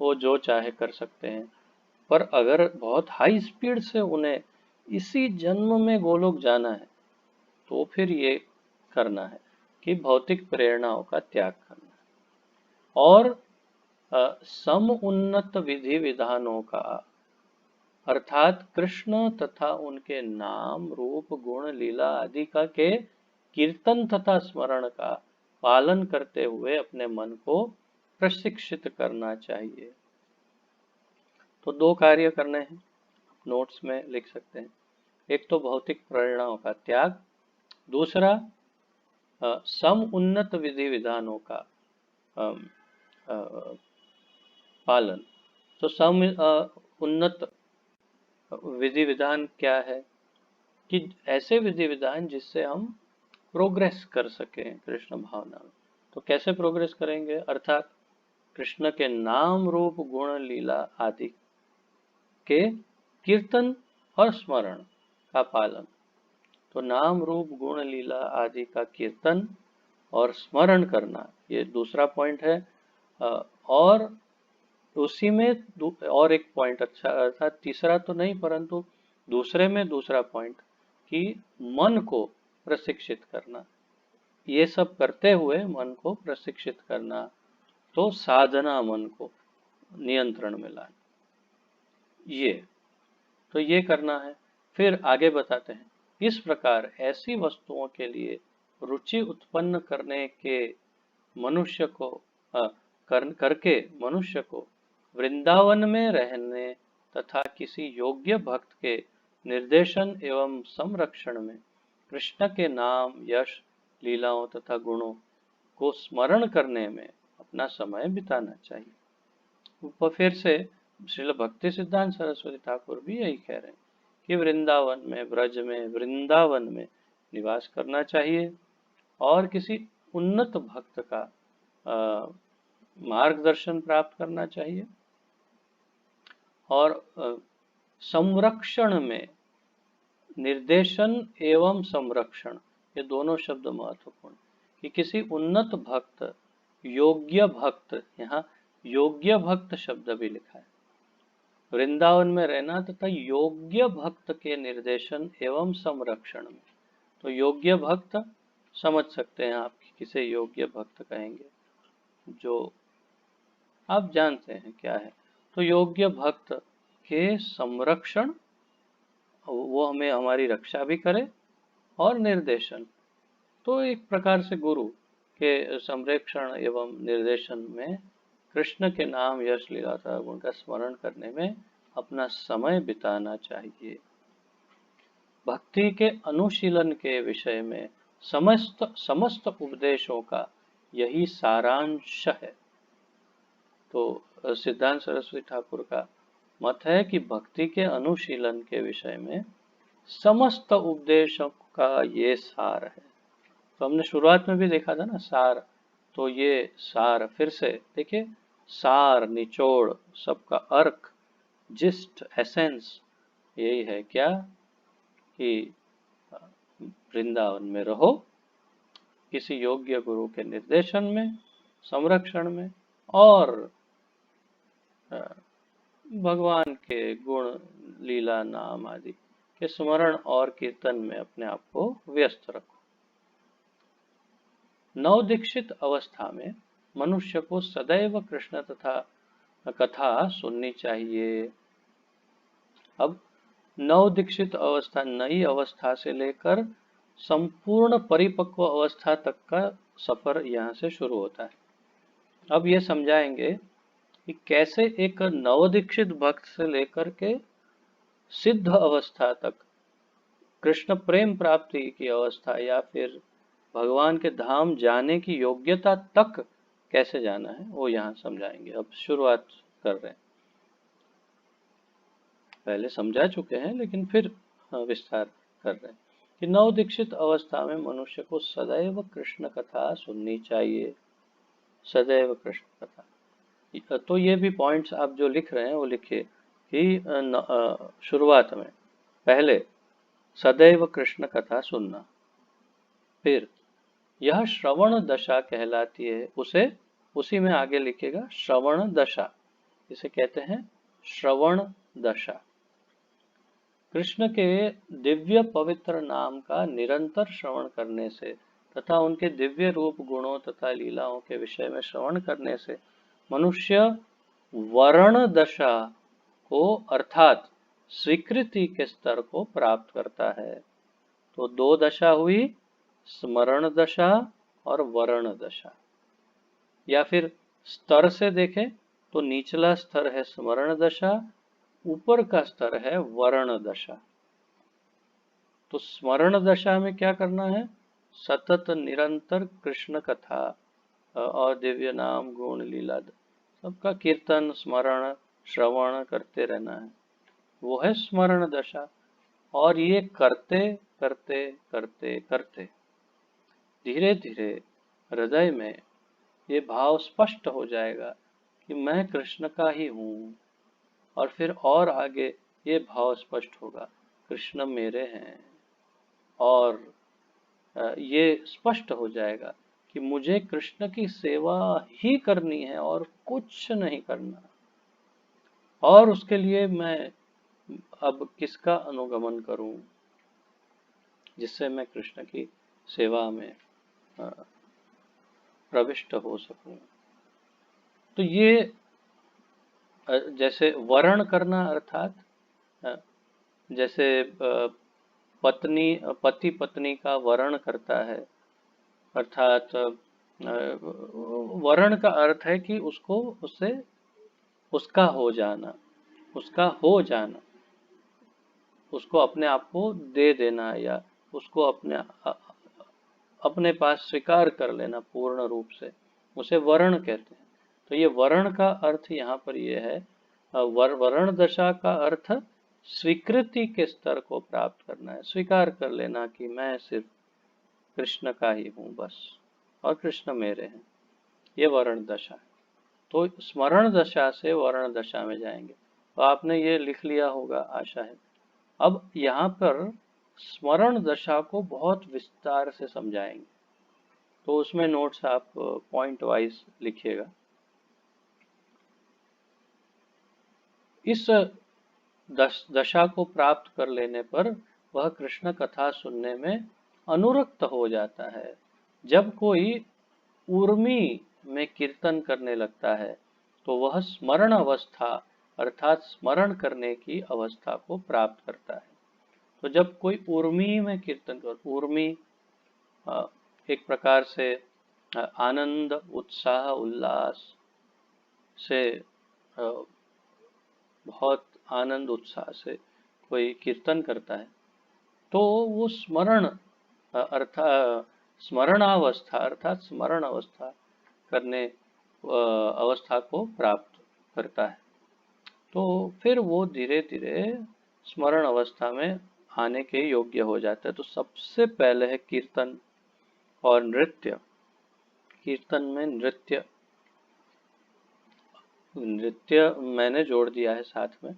वो जो चाहे कर सकते हैं। पर अगर बहुत हाई स्पीड से उन्हें इसी जन्म में गोलोक जाना है, तो फिर ये करना है कि भौतिक प्रेरणाओं का त्याग करना है, और सम उन्नत विधि विधानों का, अर्थात कृष्ण तथा उनके नाम रूप गुण लीला आदि का के कीर्तन तथा स्मरण का पालन करते हुए अपने मन को प्रशिक्षित करना चाहिए। तो दो कार्य करने हैं, नोट्स में लिख सकते हैं। एक तो भौतिक प्रेरणाओं का त्याग, दूसरा सम उन्नत विधि विधानों का पालन। तो सम उन्नत विधि विधान क्या है? कि ऐसे विधि विधान जिससे हम प्रोग्रेस कर सकें कृष्ण भावना में। तो कैसे प्रोग्रेस करेंगे? अर्थात कृष्ण के नाम रूप गुण लीला आदि के कीर्तन और स्मरण का पालन। तो नाम रूप गुण लीला आदि का कीर्तन और स्मरण करना, ये दूसरा पॉइंट है। और उसी में और एक पॉइंट, अच्छा अर्थात तीसरा तो नहीं, परंतु दूसरे में दूसरा पॉइंट कि मन को प्रशिक्षित करना। ये सब करते हुए मन को प्रशिक्षित करना, तो साधना मन को नियंत्रण में लाना, ये करना है। फिर आगे बताते हैं, इस प्रकार ऐसी वस्तुओं के लिए रुचि उत्पन्न करने के मनुष्य को करके मनुष्य को वृंदावन में रहने तथा किसी योग्य भक्त के निर्देशन एवं संरक्षण में कृष्ण के नाम, यश, लीलाओं तथा गुणों को स्मरण करने में अपना समय बिताना चाहिए। वो फिर से श्रील भक्ति सिद्धांत सरस्वती ठाकुर भी यही कह रहे हैं कि वृंदावन में, ब्रज में, वृंदावन में निवास करना चाहिए और किसी उन्नत भक्त का मार्गदर्शन प्राप्त करना चाहिए और संरक्षण में, निर्देशन एवं संरक्षण, ये दोनों शब्द महत्वपूर्ण, कि किसी उन्नत भक्त, योग्य भक्त, यहाँ योग्य भक्त शब्द भी लिखा है, वृंदावन में रहना तथा योग्य भक्त के निर्देशन एवं संरक्षण में। तो योग्य भक्त समझ सकते हैं आप किसे योग्य भक्त कहेंगे, जो आप जानते हैं क्या है। तो योग्य भक्त के संरक्षण, वो हमें हमारी रक्षा भी करे, और निर्देशन, तो एक प्रकार से गुरु के संरक्षण एवं निर्देशन में कृष्ण के नाम, यश, लीला तथा गुण का स्मरण करने में अपना समय बिताना चाहिए। भक्ति के अनुशीलन के विषय में समस्त उपदेशों का यही सारांश है। तो सिद्धांत सरस्वती ठाकुर का मत है कि भक्ति के अनुशीलन के विषय में समस्त उपदेशों का ये सार है। तो हमने शुरुआत में भी देखा था ना सार, तो ये सार फिर से देखिए, सार, निचोड़, सबका अर्क, जिस्ट, एसेंस यही है क्या, कि वृंदावन में रहो, किसी योग्य गुरु के निर्देशन में, संरक्षण में, और भगवान के गुण, लीला, नाम आदि के स्मरण और कीर्तन में अपने आप को व्यस्त रखो। नवदीक्षित अवस्था में मनुष्य को सदैव कृष्ण तथा कथा सुननी चाहिए। अब नवदीक्षित अवस्था, नई अवस्था से लेकर संपूर्ण परिपक्व अवस्था तक का सफर यहाँ से शुरू होता है। अब ये समझाएंगे कि कैसे एक नवदीक्षित भक्त से लेकर के सिद्ध अवस्था तक, कृष्ण प्रेम प्राप्ति की अवस्था या फिर भगवान के धाम जाने की योग्यता तक कैसे जाना है, वो यहाँ समझाएंगे। अब शुरुआत कर रहे हैं, पहले समझा चुके हैं लेकिन फिर विस्तार कर रहे हैं कि नवदीक्षित अवस्था में मनुष्य को सदैव कृष्ण कथा सुननी चाहिए। सदैव कृष्ण कथा, तो ये भी पॉइंट्स आप जो लिख रहे हैं वो लिखिए कि शुरुआत में पहले सदैव कृष्ण कथा सुनना, फिर यह श्रवण दशा कहलाती है, उसे उसी में आगे लिखेगा श्रवण दशा, इसे कहते हैं श्रवण दशा। कृष्ण के दिव्य पवित्र नाम का निरंतर श्रवण करने से तथा उनके दिव्य रूप, गुणों तथा लीलाओं के विषय में श्रवण करने से मनुष्य वर्ण दशा को अर्थात स्वीकृति के स्तर को प्राप्त करता है। तो दो दशा हुई, स्मरण दशा और वर्ण दशा। या फिर स्तर से देखें तो निचला स्तर है स्मरण दशा, ऊपर का स्तर है वर्ण दशा। तो स्मरण दशा में क्या करना है, सतत निरंतर कृष्ण कथा और दिव्य नाम, गुण, लीला सबका कीर्तन, स्मरण, श्रवण करते रहना है, वो है स्मरण दशा। और ये करते करते करते करते धीरे धीरे हृदय में ये भाव स्पष्ट हो जाएगा कि मैं कृष्ण का ही हूँ, और फिर और आगे ये भाव स्पष्ट होगा कृष्ण मेरे हैं, और ये स्पष्ट हो जाएगा कि मुझे कृष्ण की सेवा ही करनी है और कुछ नहीं करना, और उसके लिए मैं अब किसका अनुगमन करूं जिससे मैं कृष्ण की सेवा में प्रविष्ट हो सकूं। तो ये जैसे वर्ण करना, अर्थात जैसे पति पत्नी का वर्ण करता है, अर्थात वर्ण का अर्थ है कि उसको उससे उसका हो जाना, उसका हो जाना, उसको अपने आप को दे देना, या उसको अपने पास स्वीकार कर लेना पूर्ण रूप से, उसे वर्ण कहते हैं। तो ये वर्ण का अर्थ यहाँ पर ये है, वर्ण दशा का अर्थ स्वीकृति के स्तर को प्राप्त करना है, स्वीकार कर लेना कि मैं सिर्फ कृष्ण का ही हूँ बस, और कृष्ण मेरे हैं। ये वर्ण दशा है। तो स्मरण दशा से वर्ण दशा में जाएंगे। तो आपने ये लिख लिया होगा आशा है। अब यहाँ पर स्मरण दशा को बहुत विस्तार से समझाएंगे, तो उसमें नोट्स आप पॉइंट वाइज लिखिएगा। इस दशा को प्राप्त कर लेने पर वह कृष्ण कथा सुनने में अनुरक्त हो जाता है। जब कोई ऊर्मी में कीर्तन करने लगता है तो वह स्मरण अवस्था अर्थात स्मरण करने की अवस्था को प्राप्त करता है। तो जब कोई ऊर्मी में कीर्तन कर, ऊर्मी एक प्रकार से आनंद उत्साह उल्लास से, बहुत आनंद उत्साह से कोई कीर्तन करता है, तो वो अर्थात स्मरणावस्था अर्थात स्मरण अवस्था करने अवस्था को प्राप्त करता है। तो फिर वो धीरे धीरे स्मरण अवस्था में आने के योग्य हो जाता है। तो सबसे पहले है कीर्तन और नृत्य। कीर्तन में नृत्य, नृत्य मैंने जोड़ दिया है साथ में,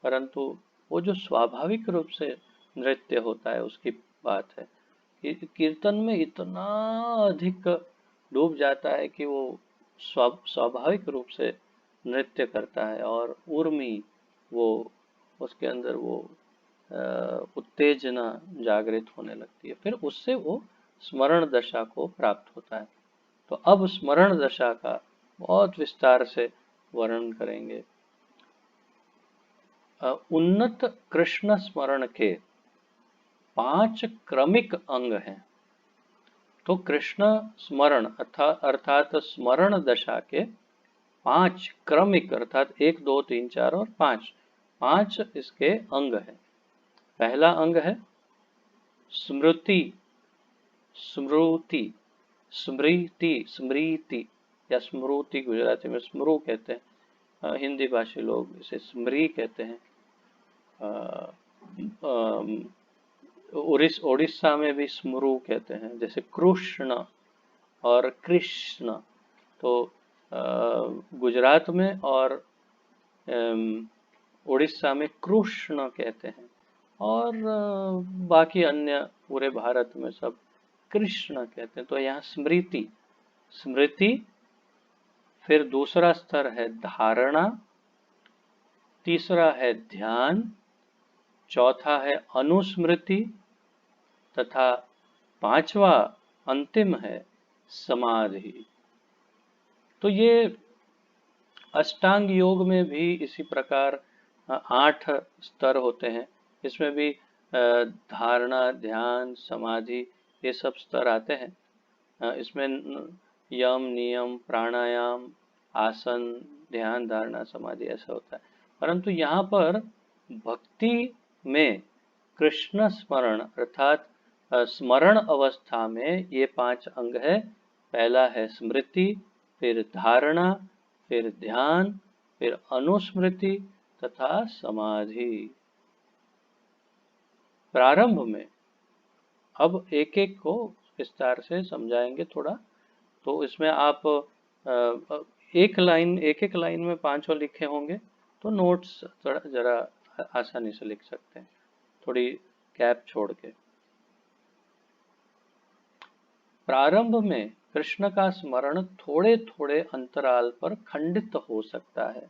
परंतु वो जो स्वाभाविक रूप से नृत्य होता है उसकी बात है। कीर्तन में इतना अधिक डूब जाता है कि वो स्वाभाविक रूप से नृत्य करता है, और उर्मी वो उसके अंदर वो उत्तेजना जागृत होने लगती है, फिर उससे वो स्मरण दशा को प्राप्त होता है। तो अब स्मरण दशा का बहुत विस्तार से वर्णन करेंगे। उन्नत कृष्ण स्मरण के 5 क्रमिक अंग हैं। तो कृष्ण स्मरण अर्थात स्मरण दशा के 5 क्रमिक अर्थात 1 2 3 4 और 5 इसके अंग हैं। पहला अंग है स्मृति, स्मृति, स्मृति, स्मृति या स्मृति, गुजराती में स्मृ कहते हैं, हिंदी भाषी लोग इसे स्मृ कहते हैं। उड़ीसा में भी स्मृ कहते हैं, जैसे कृष्ण और कृष्ण। तो गुजरात में और उड़ीसा में कृष्ण कहते हैं, और बाकी अन्य पूरे भारत में सब कृष्ण कहते हैं। तो यहाँ स्मृति, स्मृति, फिर दूसरा स्तर है धारणा, तीसरा है ध्यान, चौथा है अनुस्मृति, तथा पांचवा अंतिम है समाधि। तो ये अष्टांग योग में भी इसी प्रकार 8 स्तर होते हैं। इसमें भी धारणा, ध्यान, समाधि, ये सब स्तर आते हैं। इसमें यम, नियम, प्राणायाम, आसन, ध्यान, धारणा, समाधि ऐसा होता है। परंतु यहाँ पर भक्ति में कृष्ण स्मरण अर्थात स्मरण अवस्था में ये 5 अंग है। पहला है स्मृति, फिर धारणा, फिर ध्यान, फिर अनुस्मृति तथा समाधि। प्रारंभ में अब एक एक को विस्तार से समझाएंगे थोड़ा। तो इसमें आप एक एक लाइन में 5 लिखे होंगे, तो नोट्स थोड़ा जरा आसानी से लिख सकते हैं, थोड़ी गैप छोड़ के। प्रारंभ में कृष्ण का स्मरण थोड़े थोड़े अंतराल पर खंडित हो सकता है।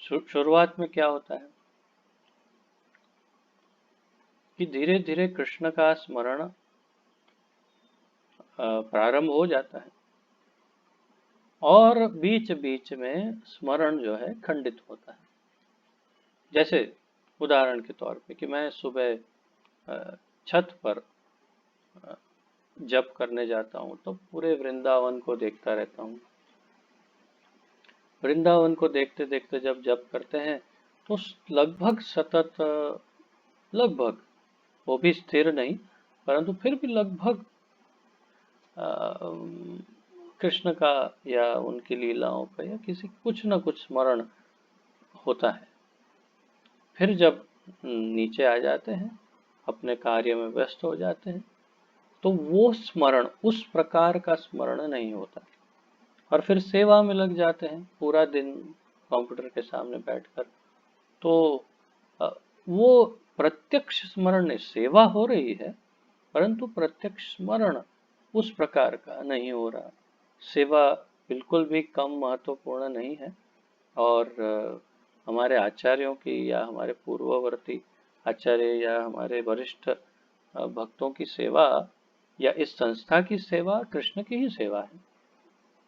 शुरुआत में क्या होता है कि धीरे धीरे कृष्ण का स्मरण प्रारंभ हो जाता है, और बीच बीच में स्मरण जो है खंडित होता है। जैसे उदाहरण के तौर पे कि मैं सुबह छत पर जप करने जाता हूँ तो पूरे वृंदावन को देखता रहता हूँ। वृंदावन को देखते देखते जब जप करते हैं तो लगभग सतत, लगभग, वो भी स्थिर नहीं, परंतु फिर भी लगभग कृष्ण का या उनकी लीलाओं का या किसी कुछ न कुछ स्मरण होता है। फिर जब नीचे आ जाते हैं, अपने कार्य में व्यस्त हो जाते हैं, तो वो स्मरण, उस प्रकार का स्मरण नहीं होता, और फिर सेवा में लग जाते हैं पूरा दिन कंप्यूटर के सामने बैठकर। तो अ, वो प्रत्यक्ष स्मरण नहीं, सेवा हो रही है परंतु प्रत्यक्ष स्मरण उस प्रकार का नहीं हो रहा। सेवा बिल्कुल भी कम महत्वपूर्ण नहीं है, और हमारे आचार्यों की या हमारे पूर्ववर्ती आचार्य या हमारे वरिष्ठ भक्तों की सेवा या इस संस्था की सेवा कृष्ण की ही सेवा है।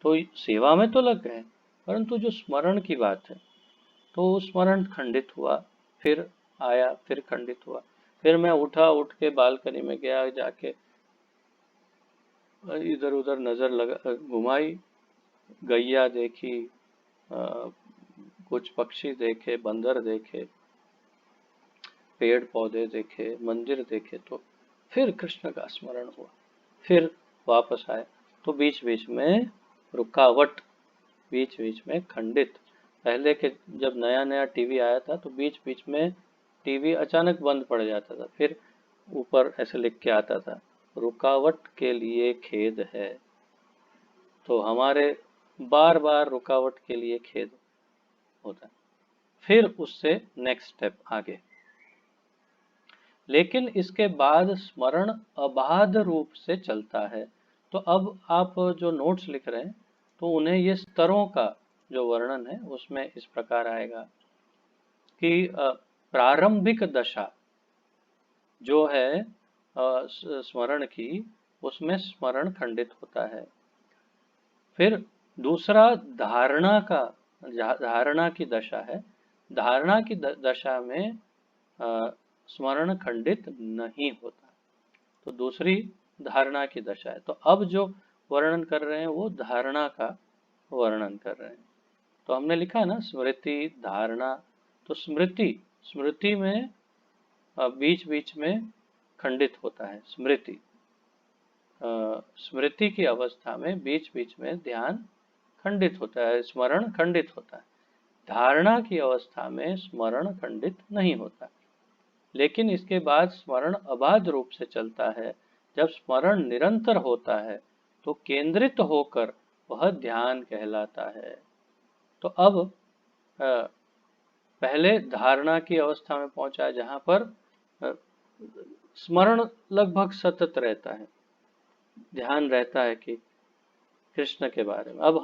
तो सेवा में तो लग गए, परंतु जो स्मरण की बात है, तो स्मरण खंडित हुआ, फिर आया, फिर खंडित हुआ, फिर मैं उठा, उठ के बालकनी में गया, जाके इधर उधर नजर लगा घुमाई, गैया देखी, कुछ पक्षी देखे, बंदर देखे, पेड़ पौधे देखे, मंदिर देखे, तो फिर कृष्ण का स्मरण हुआ, फिर वापस आए। तो बीच बीच में रुकावट, बीच बीच में खंडित। पहले के जब नया नया टीवी आया था तो बीच बीच में टीवी अचानक बंद पड़ जाता था, फिर ऊपर ऐसे लिख के आता था, रुकावट के लिए खेद है। तो हमारे बार बार रुकावट के लिए खेद होता है, फिर उससे नेक्स्ट स्टेप आगे। लेकिन इसके बाद स्मरण अबाध रूप से चलता है। तो अब आप जो नोट्स लिख रहे हैं, तो उन्हें ये स्तरों का जो वर्णन है उसमें इस प्रकार आएगा कि प्रारंभिक दशा जो है स्मरण की, उसमें स्मरण खंडित होता है। फिर दूसरा धारणा की दशा है। धारणा की दशा में स्मरण खंडित नहीं होता। तो दूसरी धारणा की दशा है। तो अब जो वर्णन कर रहे हैं वो धारणा का वर्णन कर रहे हैं। तो हमने लिखा ना स्मृति, धारणा। तो स्मृति में बीच बीच में खंडित होता है। स्मृति की अवस्था में बीच बीच में ध्यान खंडित होता है, स्मरण खंडित होता है। धारणा की अवस्था में स्मरण खंडित नहीं होता, लेकिन इसके बाद स्मरण अबाध रूप से चलता है। जब स्मरण निरंतर होता है तो केंद्रित होकर वह ध्यान कहलाता है। तो अब पहले धारणा की अवस्था में पहुंचा जहां पर स्मरण लगभग सतत रहता है, ध्यान रहता है कि कृष्ण के बारे में। अब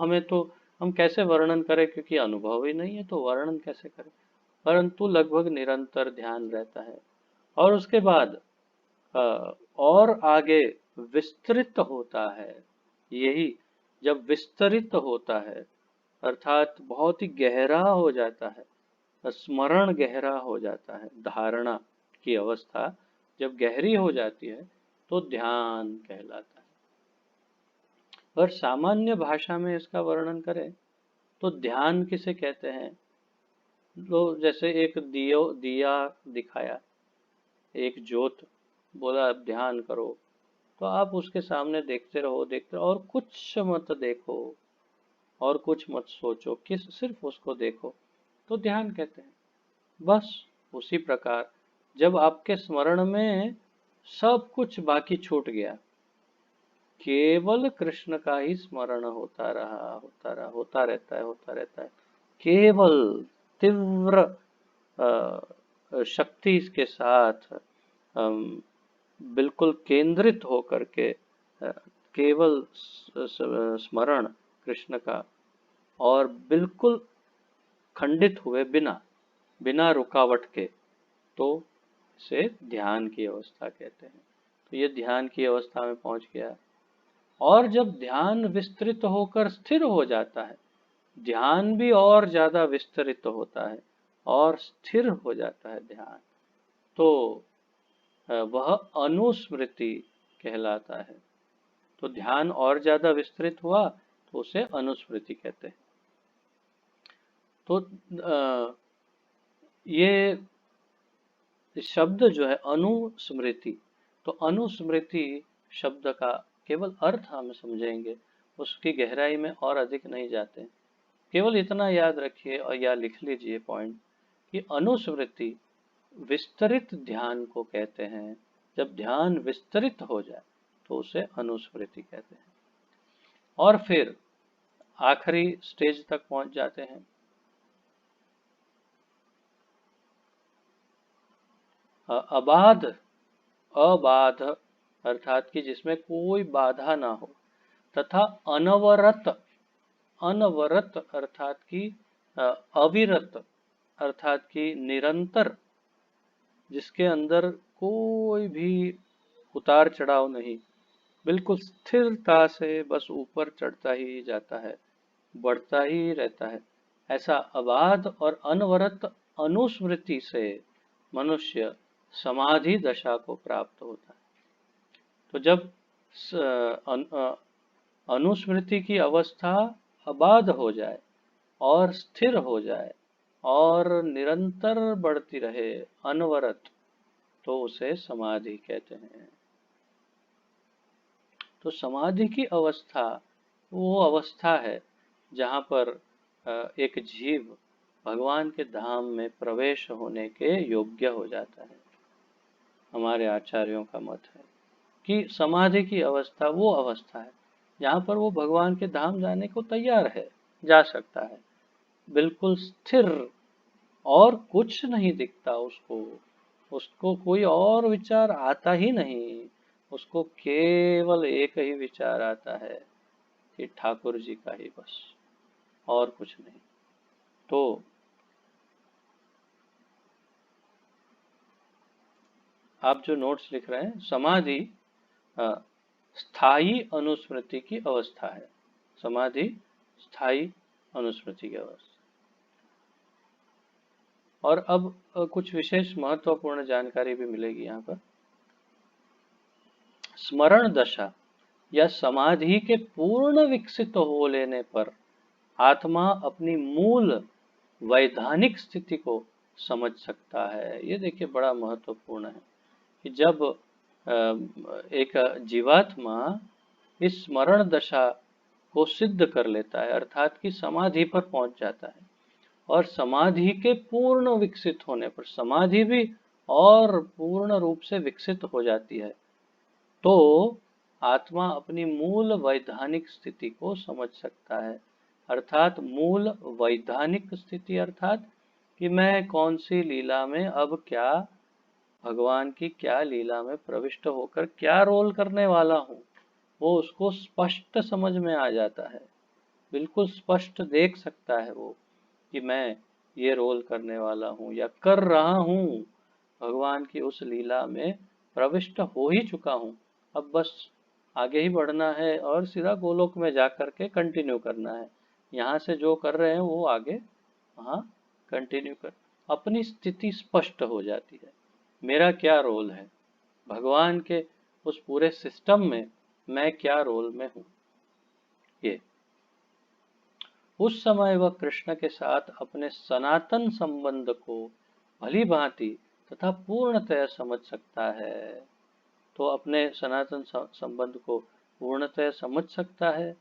हम कैसे वर्णन करें, क्योंकि अनुभव ही नहीं है, तो वर्णन कैसे करें, परंतु लगभग निरंतर ध्यान रहता है। और उसके बाद और आगे विस्तृत होता है। यही जब विस्तरित होता है, अर्थात बहुत ही गहरा हो जाता है, स्मरण गहरा हो जाता है, धारणा की अवस्था जब गहरी हो जाती है तो ध्यान कहलाता है। और सामान्य भाषा में इसका वर्णन करें तो ध्यान किसे कहते हैं? तो जैसे एक दिया दिखाया, एक ज्योत, बोला ध्यान करो, तो आप उसके सामने देखते रहो, और कुछ मत देखो और कुछ मत सोचो, सिर्फ उसको देखो, तो ध्यान कहते हैं। बस उसी प्रकार जब आपके स्मरण में सब कुछ बाकी छूट गया, केवल कृष्ण का ही स्मरण होता रहता है, केवल तीव्र शक्ति के साथ बिल्कुल केंद्रित होकर के केवल स्मरण कृष्ण का, और बिल्कुल खंडित हुए बिना रुकावट के, तो इसे ध्यान की अवस्था कहते हैं। तो ये ध्यान की अवस्था में पहुंच गया। और जब ध्यान विस्तृत होकर स्थिर हो जाता है, ध्यान भी और ज्यादा विस्तृत होता है और स्थिर हो जाता है ध्यान, तो वह अनुस्मृति कहलाता है। तो ध्यान और ज्यादा विस्तृत हुआ तो उसे अनुस्मृति कहते हैं। तो ये शब्द जो है अनुस्मृति, तो अनुस्मृति शब्द का केवल अर्थ हम समझेंगे, उसकी गहराई में और अधिक नहीं जाते। केवल इतना याद रखिए और या लिख लीजिए पॉइंट कि अनुस्मृति विस्तरित ध्यान को कहते हैं। जब ध्यान विस्तरित हो जाए तो उसे अनुस्मृति कहते हैं। और फिर आखिरी स्टेज तक पहुंच जाते हैं, अबाध, अबाध अर्थात कि जिसमें कोई बाधा ना हो, तथा अनवरत, अनवरत अर्थात कि अविरत अर्थात कि निरंतर, जिसके अंदर कोई भी उतार चढ़ाव नहीं, बिल्कुल स्थिरता से बस ऊपर चढ़ता ही जाता है, बढ़ता ही रहता है। ऐसा अबाध और अनवरत अनुस्मृति से मनुष्य समाधि दशा को प्राप्त होता है। तो जब अनुस्मृति की अवस्था अबाध हो जाए और स्थिर हो जाए और निरंतर बढ़ती रहे, अनवरत, तो उसे समाधि कहते हैं। तो समाधि की अवस्था वो अवस्था है जहाँ पर एक जीव भगवान के धाम में प्रवेश होने के योग्य हो जाता है। हमारे आचार्यों का मत है कि समाधि की अवस्था वो अवस्था है जहाँ पर वो भगवान के धाम जाने को तैयार है, जा सकता है, बिल्कुल स्थिर, और कुछ नहीं दिखता उसको, उसको कोई और विचार आता ही नहीं, उसको केवल एक ही विचार आता है कि ठाकुर जी का ही बस, और कुछ नहीं। तो आप जो नोट्स लिख रहे हैं, समाधि स्थायी अनुस्मृति की अवस्था है, समाधि स्थायी अनुस्मृति की अवस्था। और अब कुछ विशेष महत्वपूर्ण जानकारी भी मिलेगी यहाँ पर। स्मरण दशा या समाधि के पूर्ण विकसित हो लेने पर आत्मा अपनी मूल वैधानिक स्थिति को समझ सकता है। ये देखिए बड़ा महत्वपूर्ण है कि जब एक जीवात्मा इस स्मरण दशा को सिद्ध कर लेता है, अर्थात कि समाधि पर पहुंच जाता है, और समाधि के पूर्ण विकसित होने पर समाधि भी और पूर्ण रूप से विकसित हो जाती है, तो आत्मा अपनी मूल वैधानिक स्थिति को समझ सकता है। अर्थात मूल वैधानिक स्थिति अर्थात कि मैं कौन सी लीला में अब क्या, भगवान की क्या लीला में प्रविष्ट होकर क्या रोल करने वाला हूँ, वो उसको स्पष्ट समझ में आ जाता है, बिल्कुल स्पष्ट देख सकता है वो कि मैं ये रोल करने वाला हूँ या कर रहा हूँ, भगवान की उस लीला में प्रविष्ट हो ही चुका हूँ, अब बस आगे ही बढ़ना है और सीधा गोलोक में जा करके कंटिन्यू करना है। यहाँ से जो कर रहे हैं वो आगे वहाँ कंटिन्यू कर, अपनी स्थिति स्पष्ट हो जाती है, मेरा क्या रोल है भगवान के उस पूरे सिस्टम में, मैं क्या रोल में हूँ। ये उस समय वह कृष्ण के साथ अपने सनातन संबंध को भली भांति तथा पूर्णतया समझ सकता है। तो अपने सनातन संबंध को पूर्णतया समझ सकता है।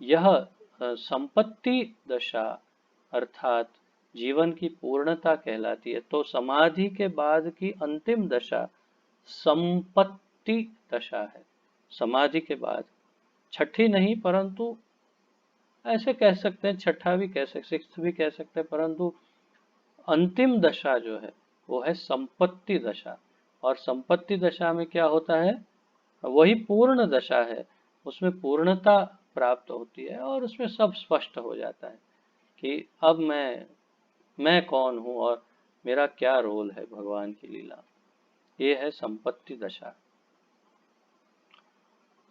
यह संपत्ति दशा अर्थात जीवन की पूर्णता कहलाती है। तो समाधि के बाद की अंतिम दशा संपत्ति दशा है। समाधि के बाद छठी नहीं, परंतु ऐसे कह सकते हैं, छठा भी कह सकते, सिक्स्थ भी कह सकते हैं, परंतु अंतिम दशा जो है वो है संपत्ति दशा। और संपत्ति दशा में क्या होता है, वही पूर्ण दशा है, उसमें पूर्णता प्राप्त होती है और उसमें सब स्पष्ट हो जाता है कि अब मैं कौन हूँ और मेरा क्या रोल है भगवान की लीला। ये है संपत्ति दशा।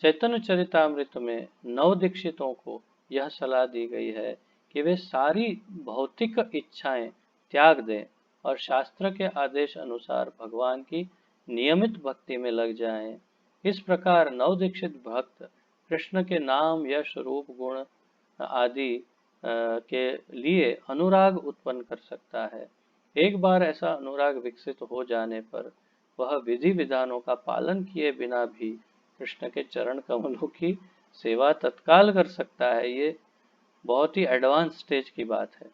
चैतन्य चरितामृत में नव दीक्षितों को यह सलाह दी गई है कि वे सारी भौतिक इच्छाएं त्याग दें और शास्त्र के आदेश अनुसार भगवान की नियमित भक्ति में लग जाएं। इस प्रकार नव दीक्षित भक्त कृष्ण के नाम, यश, रूप, गुण आदि के लिए अनुराग उत्पन्न कर सकता है। एक बार ऐसा अनुराग विकसित हो जाने पर वह विधि विधानों का पालन किए बिना भी कृष्ण के चरण कमलों की सेवा तत्काल कर सकता है। ये बहुत ही एडवांस स्टेज की बात है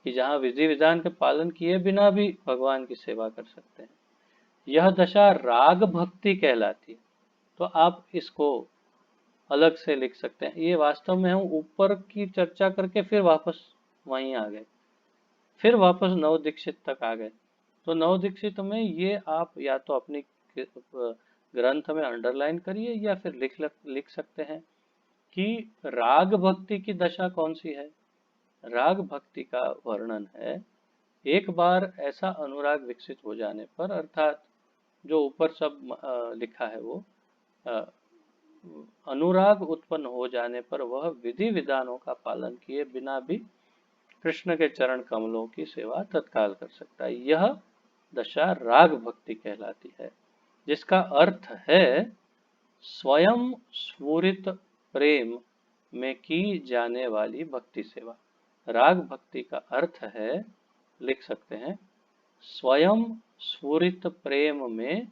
कि जहाँ विधि विधान के पालन किए बिना भी भगवान की सेवा कर सकते हैं। यह दशा राग भक्ति कहलाती है। तो आप इसको अलग से लिख सकते हैं। ये वास्तव में हम ऊपर की चर्चा करके फिर वापस वहीं आ गए, फिर वापस नव दीक्षित तक आ गए। तो नव दीक्षित में ये आप या तो अपनी ग्रंथ में अंडरलाइन करिए या फिर लिख सकते हैं कि राग भक्ति की दशा कौन सी है। राग भक्ति का वर्णन है, एक बार ऐसा अनुराग विकसित हो जाने पर, अर्थात जो ऊपर सब लिखा है वो अनुराग उत्पन्न हो जाने पर वह विधि विधानों का पालन किए बिना भी कृष्ण के चरण कमलों की सेवा तत्काल कर सकता है। यह दशा राग भक्ति कहलाती है, जिसका अर्थ है स्वयं स्फुरित प्रेम में की जाने वाली भक्ति सेवा। राग भक्ति का अर्थ है, लिख सकते हैं, स्वयं स्फुरित प्रेम में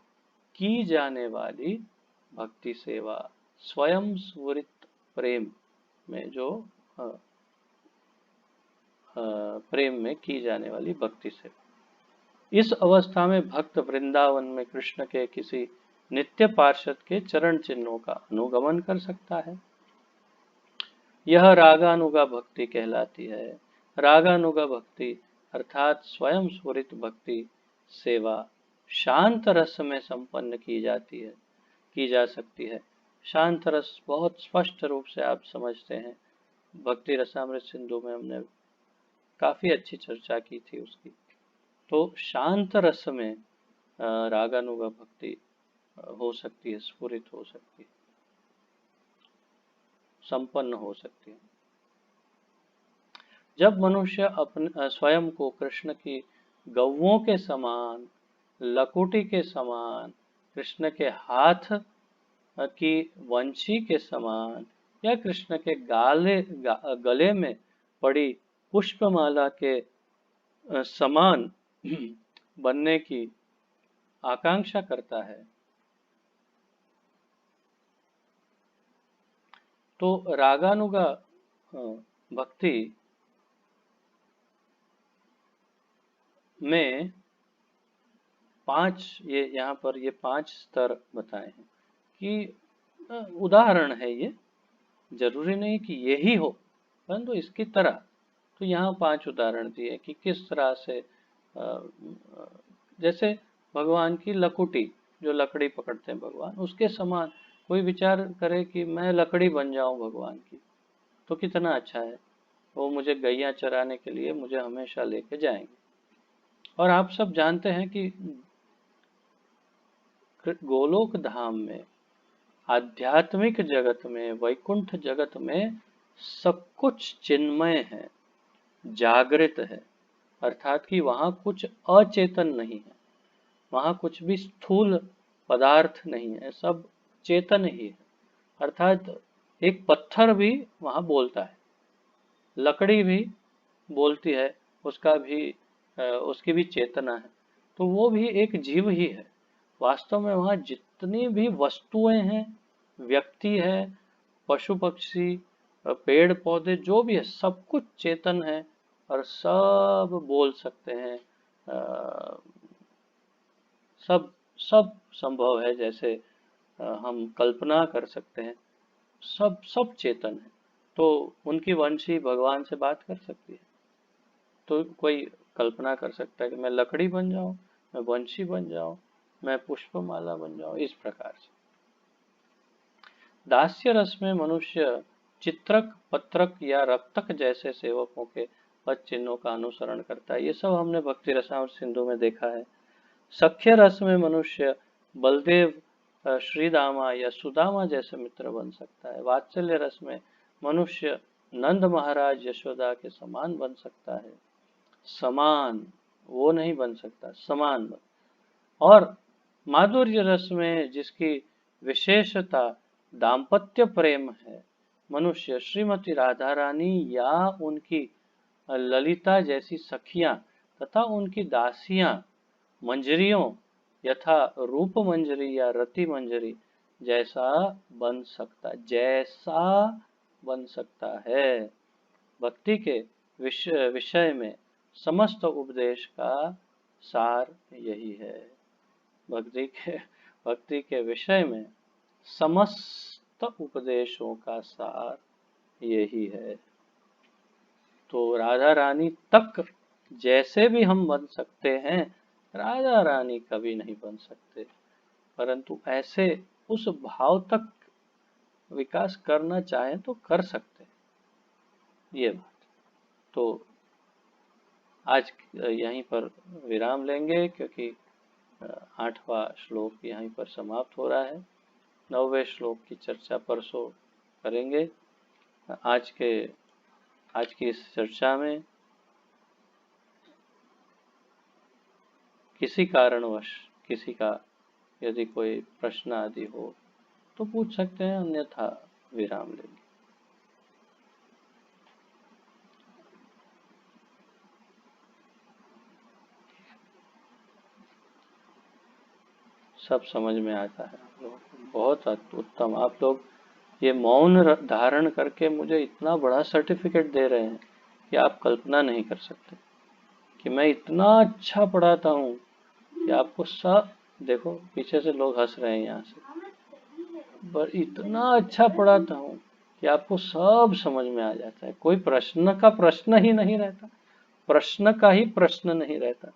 की जाने वाली भक्ति सेवा। स्वयं स्फुरित प्रेम में जो प्रेम में की जाने वाली भक्ति सेवा। इस अवस्था में भक्त वृंदावन में कृष्ण के किसी नित्य पार्षद के चरण चिन्हों का अनुगमन कर सकता है। यह रागानुगा भक्ति कहलाती है। रागानुगा भक्ति अर्थात स्वयं स्फुरित भक्ति सेवा शांत रस में संपन्न की जा सकती है। शांत रस बहुत स्पष्ट रूप से आप समझते हैं, भक्ति रसामृत सिंधु में हमने काफी अच्छी चर्चा की थी उसकी। तो शांत रस में रागानुगा भक्ति हो सकती है, स्फुरित हो सकती है, संपन्न हो सकती है। जब मनुष्य अपने स्वयं को कृष्ण की गौओं के समान, लकुटी के समान, कृष्ण के हाथ की वंशी के समान या कृष्ण के गले में पड़ी पुष्पमाला के समान बनने की आकांक्षा करता है, तो रागानुगा भक्ति में ये यहाँ पर ये 5 स्तर बताए हैं कि उदाहरण है, ये जरूरी नहीं कि यही हो, परंतु इसकी तरह। तो यहाँ 5 उदाहरण दिए कि किस तरह से जैसे भगवान की लकुटी, जो लकड़ी पकड़ते हैं भगवान, उसके समान कोई विचार करे कि मैं लकड़ी बन जाऊं भगवान की, तो कितना अच्छा है। वो मुझे गैया चराने के लिए मुझे हमेशा लेके जाएंगे। और आप सब जानते हैं कि गोलोक धाम में, आध्यात्मिक जगत में, वैकुंठ जगत में सब कुछ चिन्मय है, जागृत है। अर्थात कि वहाँ कुछ अचेतन नहीं है, वहाँ कुछ भी स्थूल पदार्थ नहीं है, सब चेतन ही है। अर्थात एक पत्थर भी वहाँ बोलता है, लकड़ी भी बोलती है, उसकी भी चेतना है, तो वो भी एक जीव ही है। वास्तव में वहाँ जितनी भी वस्तुएं हैं, व्यक्ति है, पशु पक्षी, पेड़ पौधे, जो भी है, सब कुछ चेतन है और सब बोल सकते हैं। सब सब संभव है, जैसे हम कल्पना कर सकते हैं। सब चेतन है, तो उनकी वंशी भगवान से बात कर सकती है। तो कोई कल्पना कर सकता है कि मैं लकड़ी बन जाऊं, मैं वंशी बन जाऊं, मैं पुष्पमाला बन जाऊं, इस प्रकार से। दास्य रस में मनुष्य चित्रक, पत्रक या रक्तक जैसे सेवकों के पद चिन्हों का अनुसरण करता है। ये सब हमने भक्ति रसामृत सिंधु में देखा है। सख्य रस में मनुष्य बलदेव, श्रीदामा या सुदामा जैसे मित्र बन सकता है। वात्सल्य रस में मनुष्य नंद महाराज, यशोदा के समान बन सकता है। समान वो नहीं बन सकता, समान बन। और माधुर्य रस में जिसकी विशेषता दाम्पत्य प्रेम है, मनुष्य श्रीमती राधा रानी या उनकी ललिता जैसी सखियां तथा उनकी दासियां मंजरियों यथा रूप मंजरी या रति मंजरी जैसा बन सकता है। भक्ति के विषय में समस्त उपदेश का सार यही है। भक्ति के विषय में समस्त उपदेशों का सार यही है। तो राधा रानी तक जैसे भी हम बन सकते हैं, राधा रानी कभी नहीं बन सकते, परंतु ऐसे उस भाव तक विकास करना चाहें तो कर सकते हैं। ये बात। तो आज यहीं पर विराम लेंगे, क्योंकि 8वां श्लोक यहीं पर समाप्त हो रहा है। 9वें श्लोक की चर्चा परसों करेंगे। आज की इस चर्चा में किसी कारणवश किसी का यदि कोई प्रश्न आदि हो तो पूछ सकते हैं, अन्यथा विराम लेंगे। सब समझ में आता है आप लोगों को। बहुत उत्तम। आप लोग ये मौन धारण करके मुझे इतना बड़ा सर्टिफिकेट दे रहे हैं कि आप कल्पना नहीं कर सकते कि मैं इतना अच्छा पढ़ाता हूँ कि आपको सब, देखो पीछे से लोग हंस रहे हैं यहाँ से, पर इतना अच्छा पढ़ाता हूँ कि आपको सब समझ में आ जाता है। कोई प्रश्न का प्रश्न ही नहीं रहता, प्रश्न का ही प्रश्न नहीं रहता।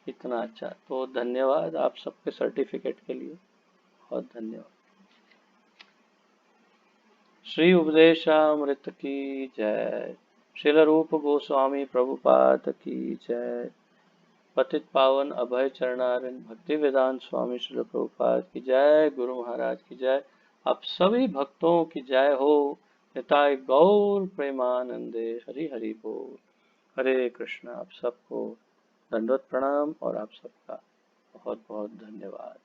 इतना अच्छा। तो धन्यवाद आप सबके सर्टिफिकेट के लिए, बहुत धन्यवाद। श्री उपदेशामृत की जय। श्रील रूप गोस्वामी प्रभुपाद की जय। पतित पावन अभय चरणारिंद भक्ति वेदांत स्वामी श्रील प्रभुपाद की जय। गुरु महाराज की जय। आप सभी भक्तों की जय हो। निताय गौर प्रेमानंदे। हरि हरि बोल। हरे कृष्ण। आप सबको दंडवत प्रणाम और आप सबका बहुत बहुत धन्यवाद।